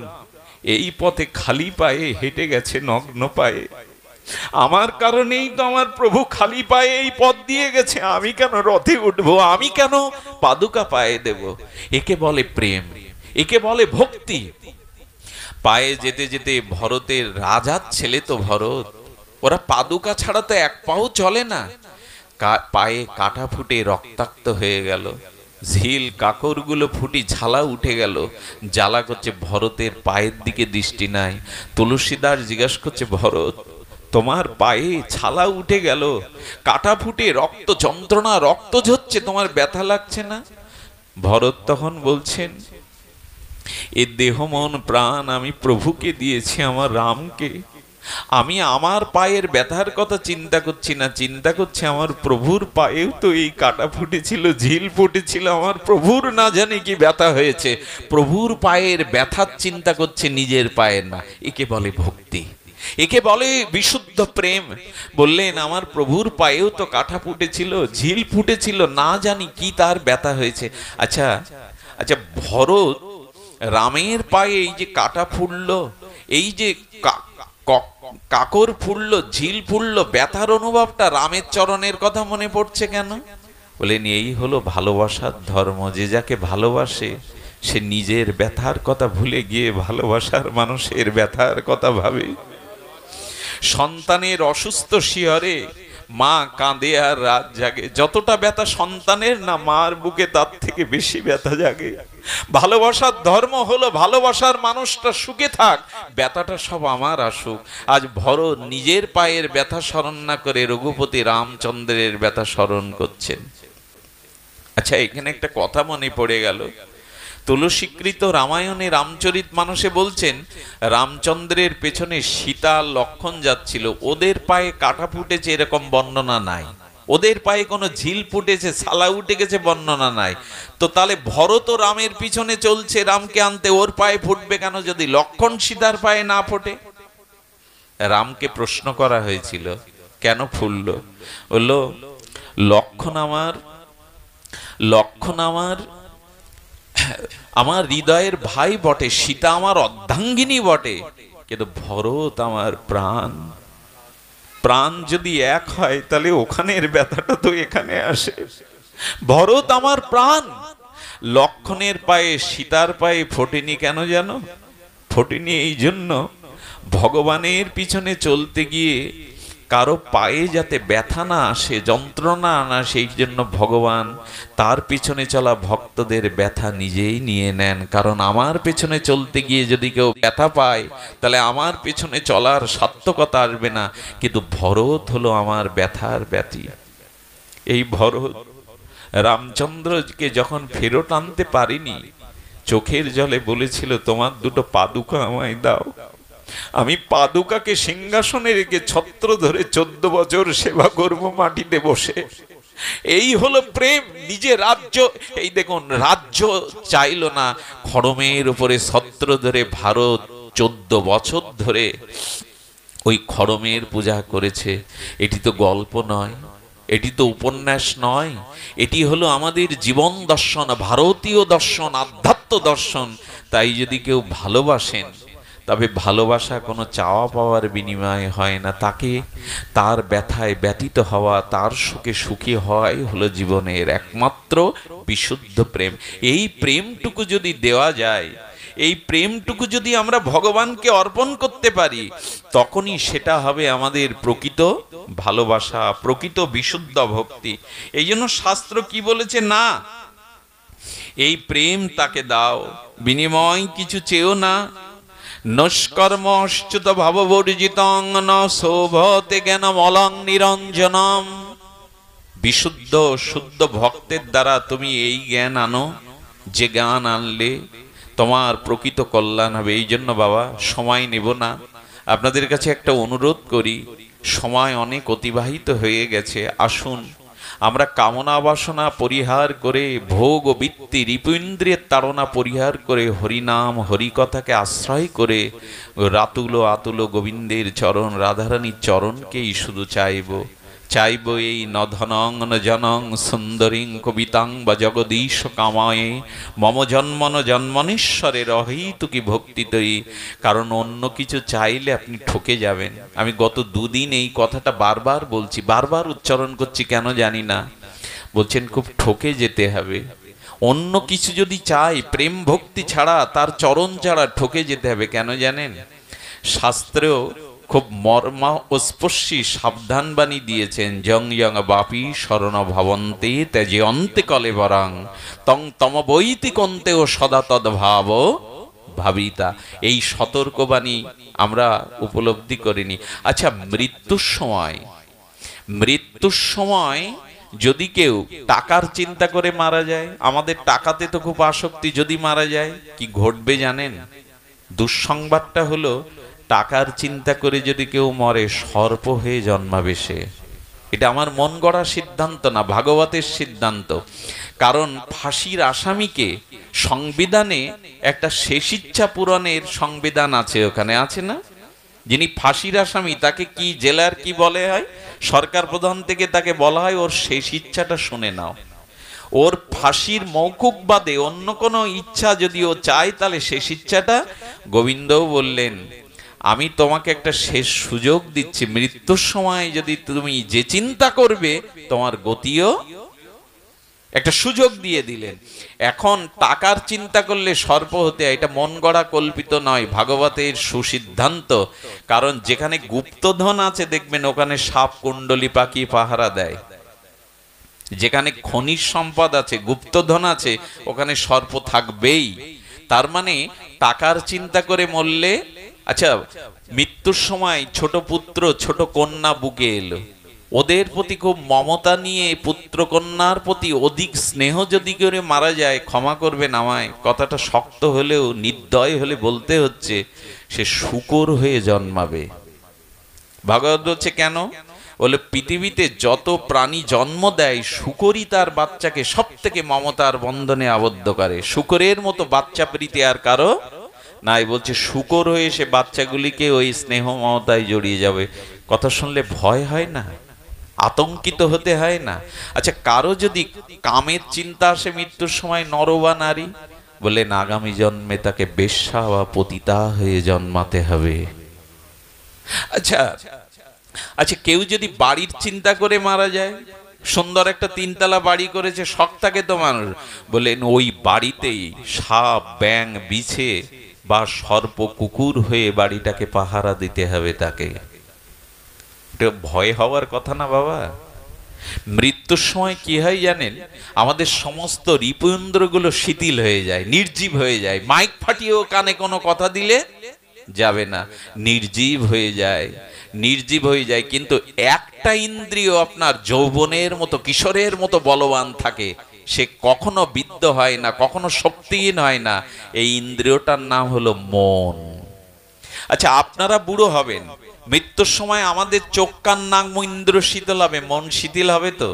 এই পথে খালি পায়ে হেঁটে গেছে, নগ্ন পায়ে। আমার কারণেই তো আমার প্রভু খালি পায়ে এই পথ দিয়ে গেছে। আমি কেন রথে উঠবো? আমি কেন পাদুকা পায়ে দেব? একে বলে প্রেম, একে বলে ভক্তি। পায়ে যেতে যেতে, ভরতের রাজার ছেলে তো ভরত, ওরা পাদুকা ছাড়া তো এক পাও চলে না। পায়ে কাটা ফুটে রক্তাক্ত হয়ে গেল, ঝিল কাকরগুলো ফুটি ঝালা উঠে গেল। জ্বালা করছে, ভরতের পায়ের দিকে দৃষ্টি নাই। তুলসীদাস জিজ্ঞাসা করছে, ভরত তোমার পায়ে ছালা উঠে গেল, কাটা ফুটে রক্ত, যন্ত্রণা, রক্ত ঝরছে, তোমার ব্যথা লাগছে না? ভরত তখন বলছেন, এ দেহ মন প্রাণ আমি প্রভুকে দিয়েছি, আমার রামকে। আমি আমার পায়ের ব্যথার কথা চিন্তা করছি না, চিন্তা করছি আমার প্রভুর পায়েও তো এই কাটা ফুটেছিল, ঝিল ফুটেছিল, আমার প্রভুর না জানি কি ব্যথা হয়েছে। প্রভুর পায়ের ব্যথার চিন্তা করছে, নিজের পায়ের না। একে বলে ভক্তি, একে বলে বিশুদ্ধ প্রেম। বললেন, আমার প্রভুর পায়েও তো কাটা ফুটেছিল, ঝিল ফুটেছিল, না জানি কি তার ব্যথা হয়েছে। আচ্ছা আচ্ছা, ভরত রামের পায়ে এই যে কাটা ফুটলো, এই যে কাকর ফুললো, ঝিল ফুললো, ব্যথার অনুভবটা রামের চরণের কথা মনে পড়ছে কেন? বলেন, এই হলো ভালোবাসার ধর্ম। যে যাকে ভালোবাসে সে নিজের ব্যথার কথা ভুলে গিয়ে ভালোবাসার মানুষের ব্যথার কথা ভাবে। সন্তানের অসুস্থ শিহরে মা কাঁদে আর রাত জাগে। যতটা ব্যথা সন্তানের না, মার বুকে তার থেকে বেশি ব্যথা জাগে। ভালোবাসার ধর্ম হলো ভালোবাসার মানুষটা সুখে থাক, ব্যথাটা সব আমার আসুক। আজ ভরত নিজের পায়ের ব্যথা স্মরণ না করে রঘুপতি রামচন্দ্রের ব্যথা স্মরণ করছেন। আচ্ছা, এখানে একটা কথা মনে পড়ে গেল। তুলসীকৃত রামায়ণে রামচরিত মানসে বলছেন, রামচন্দ্রের পেছনে সীতা লক্ষণ যাচ্ছিল, ওদের পায়ে কাটা ফুটেছে এরকম বর্ণনা নাই, ওদের পায়ে কোনো ঝিল ফুটেছে, ছালা উঠে গেছে বর্ণনা নাই। তো তাহলে ভরত রামের পিছনে চলছে রামকে আনতে, ওর পায়ে ফুটবে কেন যদি লক্ষণ সীতার পায়ে না ফোটে? রামকে প্রশ্ন করা হয়েছিল, কেন ফুললো? বললো, লক্ষণ আমার হৃদয়ের ভাই বটে, সীতা আমার অর্ধাঙ্গিনী বটে, কিন্তু ভরত আমার প্রাণ। প্রাণ যদি এক হয় তাহলে ওখানের ব্যথাটা তো এখানে আসে। ভরত আমার প্রাণ। লক্ষণের পায়ে, সীতার পায়ে ফোটেনি কেন জানো? ফোটেনি। এই জন্য ভগবানের পিছনে চলতে গিয়ে কারো পায়ে যাতে ব্যথা না আসে, যন্ত্রণা না, সেই জন্য ভগবান তার পিছনে চলা ভক্তদের ব্যথা নিজেই নিয়ে নেন। কারণ আমার পেছনে চলতে গিয়ে যদি কেউ ব্যথা পায়, তাহলে আমার পেছনে চলার সার্থকতা আসবে না। কিন্তু ভরত হলো আমার ব্যথার ব্যথী। এই ভরত রামচন্দ্রকে যখন ফেরত আনতে পারিনি, চোখের জলে বলেছিল, তোমার দুটো পাদুকা আমায় দাও। আমি পাদুকাকে সিংহাসনে রেখে ছত্র ধরে 14 বছর সেবা করব মাটিতে বসে। এই হলো প্রেম। নিজে রাজ্য, এই দেখুন, রাজ্য চাইল না, খড়মের উপরে ছত্র ধরে ভারত 14 বছর ধরে ওই খড়মের পূজা করেছে। এটি তো গল্প নয়, এটি তো উপন্যাস নয়, এটি হলো আমাদের জীবন দর্শন, ভারতীয় দর্শন, আধ্যাত্ম দর্শন। তাই যদি কেউ ভালোবাসেন, তবে ভালোবাসা কোনো চাওয়া পাওয়ার বিনিময়ে হয় না। তাকে তার ব্যথায় ব্যতীত হওয়া, তার সুখে সুখী হওয়াই হলো জীবনের একমাত্র বিশুদ্ধ প্রেম। এই প্রেমটুকু যদি দেওয়া যায়, এই প্রেমটুকু যদি আমরা ভগবানকে অর্পণ করতে পারি, তখনই সেটা হবে আমাদের প্রকৃত ভালোবাসা, প্রকৃত বিশুদ্ধ ভক্তি। এই জন্য শাস্ত্র কি বলেছে, না, এই প্রেম তাকে দাও, বিনিময় কিছু চেয়েও না। নস্কর্ম অচ্যুত ভাববর্জিতং ন শোভতে জ্ঞানমলং নিরঞ্জনম। বিশুদ্ধ শুদ্ধ ভক্তের দ্বারা তুমি এই জ্ঞান আনো, যে জ্ঞান আনলে তোমার প্রকৃত কল্যাণ হবে। এই জন্য বাবা, সময় নেব না, আপনাদের কাছে একটা অনুরোধ করি, সময় অনেক অতিবাহিত হয়ে গেছে। আসুন আমরা কামনা বাসনা পরিহার করে, ভোগ ও বৃত্তি রিপুইন্দ্রিয়ের তাড়না পরিহার করে, হরিনাম হরিকথাকে আশ্রয় করে রাতুল আতুল গোবিন্দের চরণ, রাধারানীর চরণকেই শুধু চাইব। এই ন ধনং ন জনং সুন্দরীং কবিতাং বা জগদীশ কামায়ে মম জন্মন জন্মনেশ্বরের অহেতুকি ভক্তিতয়ী। কারণ অন্য কিছু চাইলে আপনি ঠকে যাবেন। আমি গত দুদিন এই কথাটা বারবার বলছি, বারবার উচ্চারণ করছি, কেন জানি না। বলছেন খুব ঠকে যেতে হবে। অন্য কিছু যদি চাই, প্রেম ভক্তি ছাড়া, তার চরণ ছাড়া ঠকে যেতে হবে। কেন জানেন? শাস্ত্রেও খুব মর্মস্পর্শী সাবধান বাণী দিয়েছেন, জং ইয়ং বাপি শরণ ভবন্তে তেজে অন্তে কলে বরাং তং তম বৈতিকন্তে ও সদা তদ্ভাব ভাবিতা। এই সতর্কবাণী আমরা উপলব্ধি করিনি। আচ্ছা, মৃত্যুর সময় যদি কেউ টাকার চিন্তা করে মারা যায়, আমাদের টাকাতে তো খুব আসক্তি, যদি মারা যায় কি ঘটবে জানেন? দুঃসংবাদটা হলো, টাকার চিন্তা করে যদি কেউ মরে, সর্প হয়ে জন্মাবে সে। এটা আমার মন গড়া সিদ্ধান্ত না, ভাগবতের সিদ্ধান্ত। কারণ ফাঁসির আসামিকে সংবিধানে একটা শেষ ইচ্ছা পূরণের সংবিধান আছে, ওখানে আছে না? যিনি ফাঁসির আসামি তাকে কি জেলার কি বলে হয়, সরকার প্রধান থেকে তাকে বলা হয়, ওর শেষ ইচ্ছাটা শুনে নাও। ওর ফাঁসির মৌকুব বাদে অন্য কোনো ইচ্ছা যদি ও চায়, তাহলে শেষ ইচ্ছাটা, গোবিন্দও বললেন, আমি তোমাকে একটা শেষ সুযোগ দিচ্ছি, মৃত্যুর সময় যদি তুমি যে চিন্তা করবে, তোমার গতিও একটা সুযোগ দিয়ে দিলেন। এখন টাকার চিন্তা করলে সর্প হতে, এটা মন গড়া কল্পিত নয়, ভাগবতের সুসিদ্ধান্ত। কারণ যেখানে গুপ্তধন আছে দেখবেন ওখানে সাপ কুণ্ডলী পাখি পাহারা দেয়। যেখানে খনিজ সম্পদ আছে, গুপ্তধন আছে, ওখানে সর্প থাকবেই। তার মানে টাকার চিন্তা করে মরলে, আচ্ছা, মৃত্যুর সময় ছোট পুত্র ছোট কন্যা বুকে এলো, ওদের প্রতি খুব মমতা নিয়ে পুত্র কন্যার প্রতি অধিক স্নেহ যদি করে মারা যায়, ক্ষমা করবেন আমায়, কথাটা শক্ত হলেও নির্দয় হলে বলতে হচ্ছে, সে শূকর হয়ে জন্মাবে। ভাগবত বলছে কেন? বলে পৃথিবীতে যত প্রাণী জন্ম দেয়, শূকরই তার বাচ্চাকে সব থেকে মমতার বন্ধনে আবদ্ধ করে। শূকরের মতো বাচ্চা প্রীতি আর কারো নাই। বলছে শূকর হয়ে সে বাচ্চাগুলিকে ওই স্নেহ মমতায় জড়িয়ে যাবে। কথা শুনলে ভয় হয় না? আতঙ্কিত হতে হয় না? আচ্ছা, কারো যদি কামের চিন্তা আসে মৃত্যুর সময়, নর বা নারী, বলেন আগামী জন্মে তাকে বেশ্যা বা পতিতা হয়ে জন্মাতে হবে। আচ্ছা আচ্ছা, কেউ যদি বাড়ির চিন্তা করে মারা যায়, সুন্দর একটা 3তলা বাড়ি করেছে, শখ থাকে তো মানুষ, বলেন ওই বাড়িতেই সাপ ব্যাঙ বিছে বা সর্প কুকুর হয়ে বাড়িটাকে পাহারা দিতে হবে তাকে। এটা ভয় হওয়ার কথা না বাবা। মৃত্যুর সময় কি হয় জানেন? আমাদের সমস্ত হৃদয়েন্দ্রগুলো শিথিল হয়ে যায়, নির্জীব হয়ে যায়। মাইক ফাটিয়েও কানে কোনো কথা দিলে যাবে না, নির্জীব হয়ে যায়, নির্জীব হয়ে যায়। কিন্তু একটা ইন্দ্রিয় আপনার যৌবনের মতো, কিশোরের মতো বলবান থাকে, সে কখনো বিদ্ধ হয় না, কখনো শক্তিহীন হয় না। এই ইন্দ্রিয়টার নাম হলো মন। আচ্ছা, আপনারা বুড়ো হবেন, মৃত্যুর সময় আমাদের চোখ কান নাক ইন্দ্র শীতল হবে, মন শিথিল হবে তো?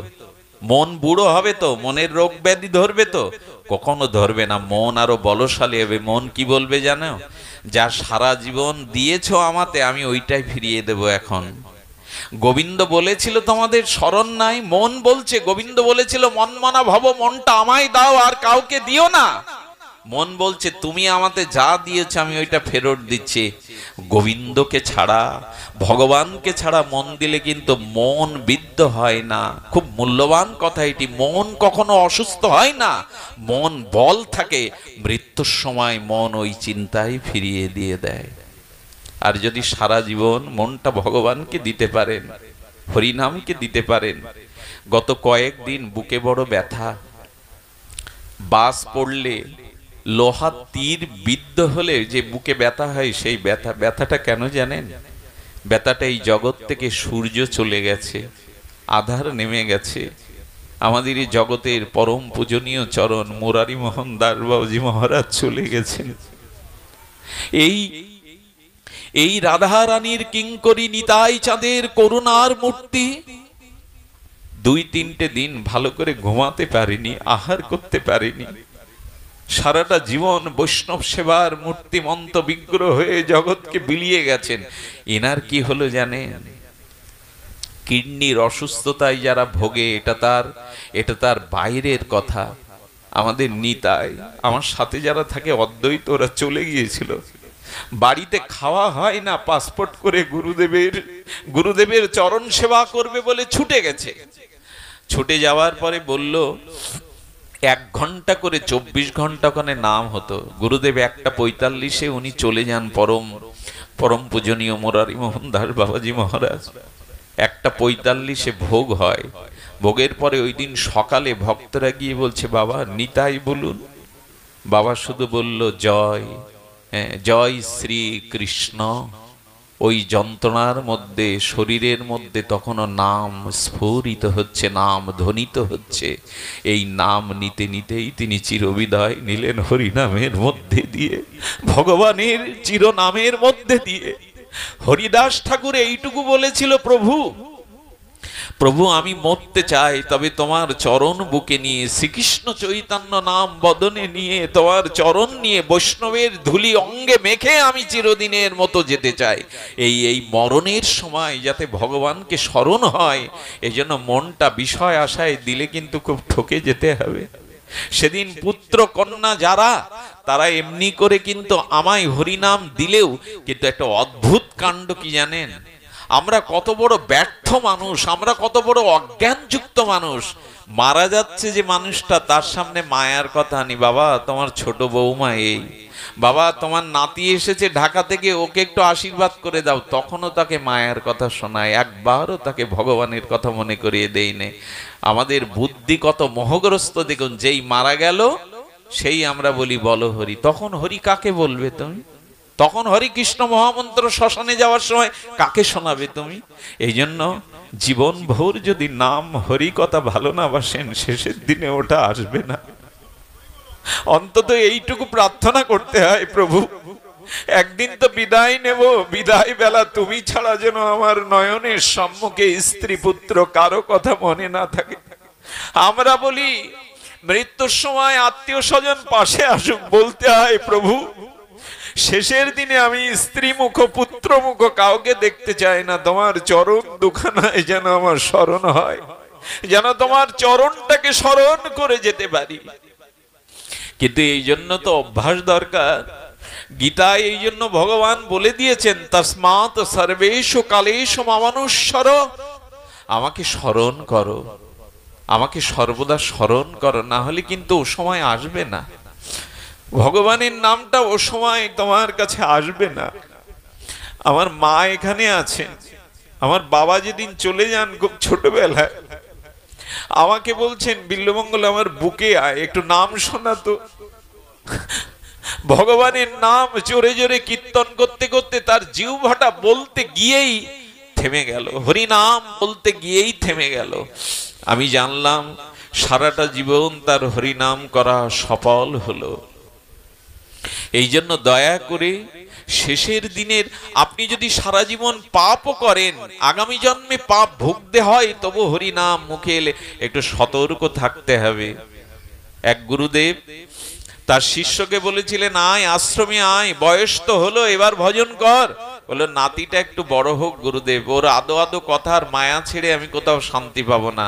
মন বুড়ো হবে তো? মনের রোগ ব্যাধি ধরবে তো? কখনো ধরবে না। মন আরো বলশালী হবে। মন কি বলবে জানো? যা সারা জীবন দিয়েছো আমাতে, আমি ওইটাই ফিরিয়ে দেব এখন। গোবিন্দ বলেছিল তোমাদের স্মরণ নাই? মন বলছে, গোবিন্দ বলেছিল মনমনা ভব, মনটা আমায় দাও আর কাউকে দিও না। মন বলছে তুমি আমাতে যা দিয়েছ আমি ওইটা ফেরত দিচ্ছি। গোবিন্দকে ছাড়া, ভগবানকে ছাড়া মন দিলে কিন্তু মন বিদ্ধ হয় না। খুব মূল্যবান কথা এটি। মন কখনো অসুস্থ হয় না, মন বল থাকে। মৃত্যুর সময় মন ওই চিন্তায় ফিরিয়ে দিয়ে দেয়। আর যদি সারা জীবন মনটা ভগবানকে দিতে পারেন, হরিনামকে দিতে পারেন। গত কয়েকদিন বুকে বড় ব্যথা, বাস পড়লে, লোহার তীর বিদ্ধ হলে যে বুকে ব্যথা হয়, সেই ব্যথাটা কেন জানেন? ব্যথাটা এই জগৎ থেকে সূর্য চলে গেছে, আধার নেমে গেছে। আমাদের এই জগতের পরম পূজনীয় চরণ মুরারি মোহন দাস বাবুজি মহারাজ চলে গেছেন। এই রাধা রানীর কিঙ্করী নিতাই চাঁদের করুণার মূর্তি 2-3টে দিন ভালো করে ঘুমাতে পারিনি, আহার করতে পারিনি। সারাটা জীবন বৈষ্ণব সেবার মূর্তিমন্ত বিগ্রহ হয়ে জগৎকে বিলিয়ে গেছেন। এনার কি হলো জানেন? কিডনির অসুস্থতায় যারা ভোগে, এটা তার বাইরের কথা। আমাদের নিতাই, আমার সাথে যারা থাকে অদ্বৈত, ওরা চলে গিয়েছিল। বাড়িতে খাওয়া হয় না, পাসপোর্ট করে গুরুদেবের চরণ সেবা করবে বলে ছুটে গেছে। ছুটে যাওয়ার পরে বলল 1 ঘন্টা করে 24 ঘন্টা ওখানে নাম হতো। গুরুদেব 1:45-এ উনি চলে যান, পরম পূজনীয় মুরারি মোহন দাস বাবাজি মহারাজ। 1:45-এ ভোগ হয়। ভোগের পরে ওই দিন সকালে ভক্তরা গিয়ে বলছে, বাবা নিতাই বলুন। বাবা শুধু বলল জয়, জয় শ্রী কৃষ্ণ। ওই যন্ত্রণার মধ্যে, শরীরের মধ্যে তখনও নাম স্ফুরিত হচ্ছে, নাম ধ্বনিত হচ্ছে। এই নাম নিতে নিতেই তিনি চিরবিদায় নিলেন হরিনামের মধ্যে দিয়ে, ভগবানের চিরনামের মধ্যে দিয়ে। হরিদাস ঠাকুর এইটুকু বলেছিল, প্রভু আমি মরতে চাই, তবে তোমার চরণ বুকে নিয়ে, শ্রীকৃষ্ণ চৈতন্য নাম বদনে নিয়ে, তোমার চরণ নিয়ে, বৈষ্ণবের ধুলি অঙ্গে মেখে আমি চিরদিনের মতো যেতে চাই। এই মরণের সময় যাতে ভগবানকে স্মরণ হয়, এই জন্য মনটা বিষয় আশায় দিলে কিন্তু খুব ঠকে যেতে হবে। সেদিন পুত্র কন্যা যারা, তারা এমনি করে কিন্তু আমায় হরিনাম দিলেও, কিন্তু একটা অদ্ভুত কাণ্ড কি জানেন? আমরা কত বড় ব্যর্থ মানুষ, আমরা কত বড় অজ্ঞানযুক্ত মানুষ। মারা যাচ্ছে যে মানুষটা, তার সামনে মায়ার কথা আনি। বাবা তোমার ছোট বৌমা এই, বাবা তোমার নাতি এসেছে ঢাকা থেকে, ওকে একটু আশীর্বাদ করে দাও, তখনও তাকে মায়ার কথা শোনায়, একবারও তাকে ভগবানের কথা মনে করিয়ে দেই নে। আমাদের বুদ্ধি কত মোহগ্রস্ত দেখুন। যেই মারা গেল সেই আমরা বলি বলো হরি। তখন হরি কাকে বলবে তুমি? তখন হরি কৃষ্ণ মহামন্ত্র শ্মশানে যাওয়ার সময় কাকে শোনাবে তুমি? এই জন্য জীবন ভোর যদি নাম হরি কথা ভালো না বাসেন, শেষের দিনে ওটা আসবে না। অন্তত এইটুকু প্রার্থনা করতে হয়, প্রভু একদিন তো বিদায় নেব, বিদায় বেলা তুমি ছাড়া যেন আমার নয়নের সম্মুখে স্ত্রী পুত্র কারো কথা মনে না থাকে। আমরা বলি মৃত্যুর সময় আত্মীয় স্বজন পাশে আসুক, বলতে হয় প্রভু শেষের দিনে আমি স্ত্রী মুখ পুত্র মুখ কাউকে দেখতে চাই না, তোমার চরণ দুখানায় যেন আমার স্মরণ হয়, যেন তোমার চরণটাকে স্মরণ করে যেতে পারি। কিন্তু এই জন্য তো অভ্যাস দরকার। গীতায় এই জন্য ভগবান বলে দিয়েছেন, তস্মাৎ সর্বেষু কালেষু মামানুস্মর। আমাকে স্মরণ করো, আমাকে সর্বদা স্মরণ করো, না হলে কিন্তু ও সময় আসবে না। ভগবানের নামটা ও সময় তোমার কাছে আসবে না। আমার মা এখানে আছেন, আমার বাবা যেদিন চলে যান খুব ছোটবেলায়, আমাকে বলছেন বিল্লমঙ্গল আমার বুকে আয়, একটু নাম শোনা তো। ভগবানের নাম জোরে জোরে কীর্তন করতে করতে তার জিহ্বাটা বলতে গিয়েই থেমে গেল, হরি নাম বলতে গিয়েই থেমে গেল। আমি জানলাম সারাটা জীবন তার হরি নাম করা সফল হলো। এই জন্য দয়া করে শেষের দিনের আপনি যদি সারা জীবন পাপও করেন, আগামী জন্মে পাপ ভুগতে হয়, তবু হরি নাম মুখে এলে একটু সতর্ক থাকতে হবে। এক গুরুদেব তার শিষ্যকে বলেছিলেন, আয় আশ্রমে আয়, বয়স তো হলো, এবার ভজন কর। বললো নাতিটা একটু বড় হোক গুরুদেব, ওর আদো আদো কথার মায়া ছেড়ে আমি কোথাও শান্তি পাবো না।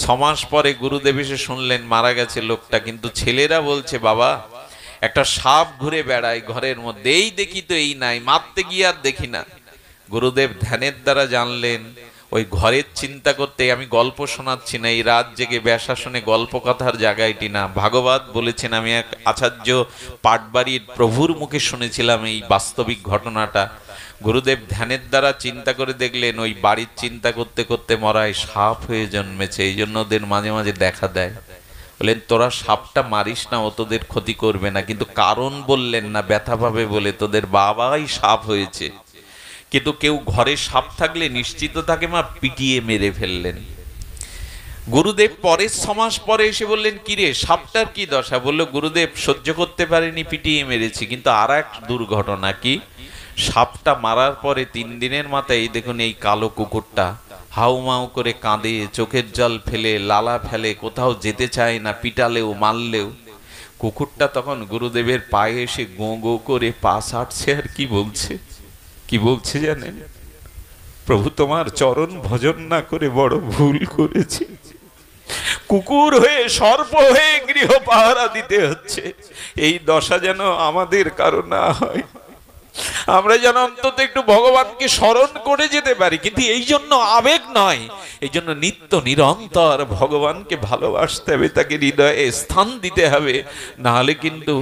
6 মাস পরে গুরুদেব এসে শুনলেন মারা গেছে লোকটা, কিন্তু ছেলেরা বলছে বাবা একটা সাপ ঘুরে বেড়ায় ঘরের মধ্যে, এই দেখি তো এই নাই, মারতে গিয়ে আর দেখি না। গুরুদেব ধ্যানের দ্বারা জানলেন ওই ঘরের চিন্তা করতে, আমি গল্প শোনাচ্ছি না, এই রাত জেগে ব্যাসাসনে গল্প কথার জায়গা এটি না, ভাগবত বলেছেন। আমি এক আচার্য পাটবাড়ির প্রভুর মুখে শুনেছিলাম এই বাস্তবিক ঘটনাটা। গুরুদেব ধ্যানের দ্বারা চিন্তা করে দেখলেন ওই বাড়ির চিন্তা করতে করতে মরায় সাপ হয়ে জন্মেছে, এই জন্য ওদের মাঝে মাঝে দেখা দেয়। বললেন তোরা সাপটা মারিস না, ও তোদের ক্ষতি করবে না, কিন্তু কারণ বললেন না, ব্যথা পাবে বলে তোদের বাবাই সাপ হয়েছে। কিন্তু কেউ ঘরে সাপ থাকলে নিশ্চিত থাকে মা পিটিয়ে মেরে ফেললেন। গুরুদেব পরের 6 মাস পরে এসে বললেন কিরে সাপটার কি দশা? বলল গুরুদেব সহ্য করতে পারেনি, পিটিয়ে মেরেছি। কিন্তু আর এক দুর্ঘটনা কি, সাপটা মারার পরে 3 দিনের মাথায় এই দেখুন এই কালো কুকুরটা হাউমাউ করে কাঁদে, চোখের জল ফেলে, লালা ফেলে, কোথাও যেতে চায় না, পিটালেও মারলেও। কুকুরটা তখন গুরুদেবের পায়ে এসে গো গো করে পা ছাড়ছে, আর কি বলছে, কি বলছে জানেন? প্রভু তোমার চরণ ভজন না করে বড় ভুল করেছি, কুকুর হয়ে সর্প হয়ে গৃহ পাহারা দিতে হচ্ছে। এই দশা যেন আমাদের কারো না হয়, আমরা যেন অন্তত একটু ভগবানকে স্মরণ করে যেতে পারি। কিন্তু এই জন্য আবেগ নয়, এই জন্য নিত্য নিরন্তর ভগবানকে ভালোবাসতে হবে, তাকে হৃদয়ে স্থান দিতে হবে, না হলে কিন্তু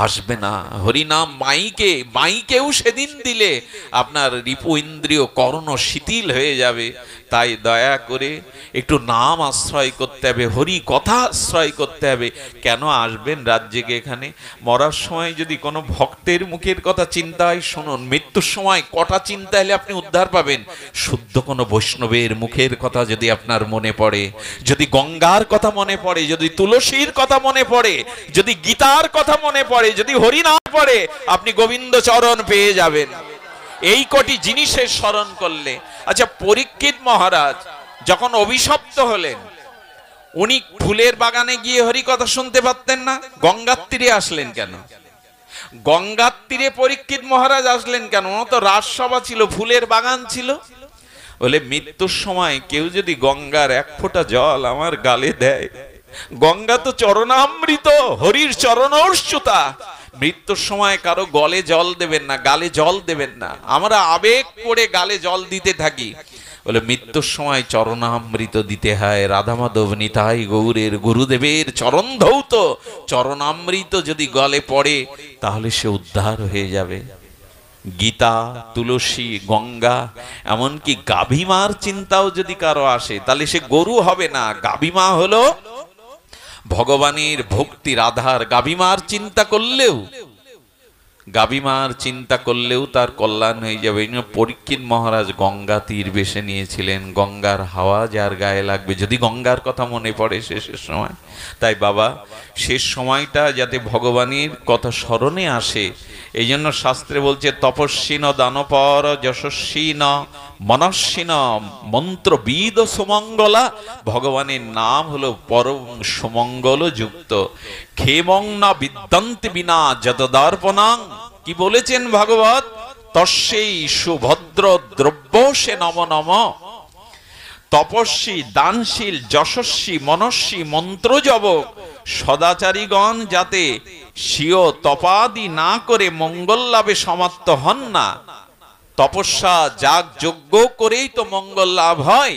আসবে না হরিনাম। মাইকেও সেদিন দিলে আপনার রিপু ইন্দ্রিয় কর্ণ শিথিল হয়ে যাবে। তাই দয়া করে একটু নাম আশ্রয় করতে হবে, হরি কথা আশ্রয় করতে হবে। কেন আসবেন রাজ্যকে? এখানে মরার সময় যদি কোনো ভক্তের মুখের কথা চিন্তা হয়, শুনুন, মৃত্যুর সময় কটা চিন্তা এলে আপনি উদ্ধার পাবেন। শুদ্ধ কোনো বৈষ্ণবের মুখের কথা যদি আপনার মনে পড়ে, যদি গঙ্গার কথা মনে পড়ে, যদি তুলসীর কথা মনে পড়ে, যদি গীতার কথা মনে পড়ে, যদি হরিনাম পড়ে, আপনি গোবিন্দ চরণ পেয়ে যাবেন এই কটি জিনিসের স্মরণ করলে। আচ্ছা, পরীক্ষিত মহারাজ যখন অভিশপ্ত হলেন, উনি ফুলের বাগানে গিয়ে হরি কথা শুনতে পারতেন না, গঙ্গার তীরে আসলেন কেন? গঙ্গার তীরে পরীক্ষিত মহারাজ আসলেন কেন? তো রাজসভা ছিল, ফুলের বাগান ছিল। বলে মৃত্যুর সময় কেউ যদি গঙ্গার 1 ফোঁটা জল আমার গালে দেয়, গঙ্গা তো চরণামৃত, হরির চরণস্যুতা, মৃত্যুর সময় কারো গলে জল দেবেন না, গালে জল দেবেন না। আমরা আবেগ করে গালে জল দিতে থাকি। বলে মৃত্যুর সময় চরণামৃত দিতে হয়, রাধা মাধব নিতাই গৌরের গুরুদেবের চরণ ধৌত চরণামৃত যদি গলে পড়ে তাহলে সে উদ্ধার হয়ে যাবে। গীতা, তুলসী, গঙ্গা, এমনকি গাভীমার চিন্তাও যদি কারো আসে তাহলে সে গরু হবে না, গাভীমা হলো ভগবানের ভক্তি, রাধার। গাভীমার চিন্তা করলেও তার কল্যাণ হয়ে যাবে। পরীক্ষিত মহারাজ গঙ্গা তীর বেছে নিয়েছিলেন, গঙ্গার হাওয়া যার গায়ে লাগবে, যদি গঙ্গার কথা মনে পড়ে শেষের সময়। তাই বাবা, শেষ সময়টা যাতে ভগবানের কথা স্মরণে আসে, এই জন্য শাস্ত্রে বলছে তপস্বিন দানপর যশস্বিন মনস্বিন মন্ত্রবিদ সুমঙ্গলা। ভগবানের নাম হলো পরম সুমঙ্গল যুক্ত। ক্ষেমং না বিদ্যন্তি বিনা যতদর্পণাং, কি বলেছেন ভাগবত? তস্যৈ সুভদ্র দ্রব্য সে নম নম। তপস্বী, দানশীল, যশস্বী, মনস্বী, মন্ত্রজবক সদাচারীগণ যাতে স্বীয় তপাদি না করে মঙ্গল লাভে সমাপ্ত হন না। তপস্যা যাগ যজ্ঞ করেই তো মঙ্গল লাভ হয়।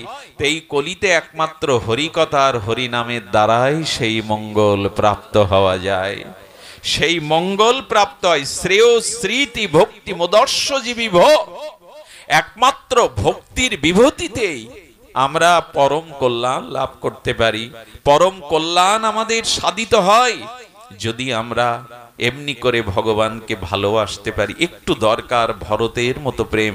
এই কলিতে একমাত্র হরিকথার হরিনামের দ্বারাই সেই মঙ্গল প্রাপ্ত হওয়া যায়। সেই মঙ্গল প্রাপ্ত হয় শ্রেয় স্মৃতি ভক্তি মদর্শ জীবী একমাত্র ভক্তির বিভূতিতেই আমরা পরম কল্যাণ লাভ করতে পারি। পরম কল্যাণ আমাদের সাধিত হয় যদি আমরা এমনি করে ভগবানকে ভালোবাসতে পারি। একটু দরকার ভরতের মতো প্রেম।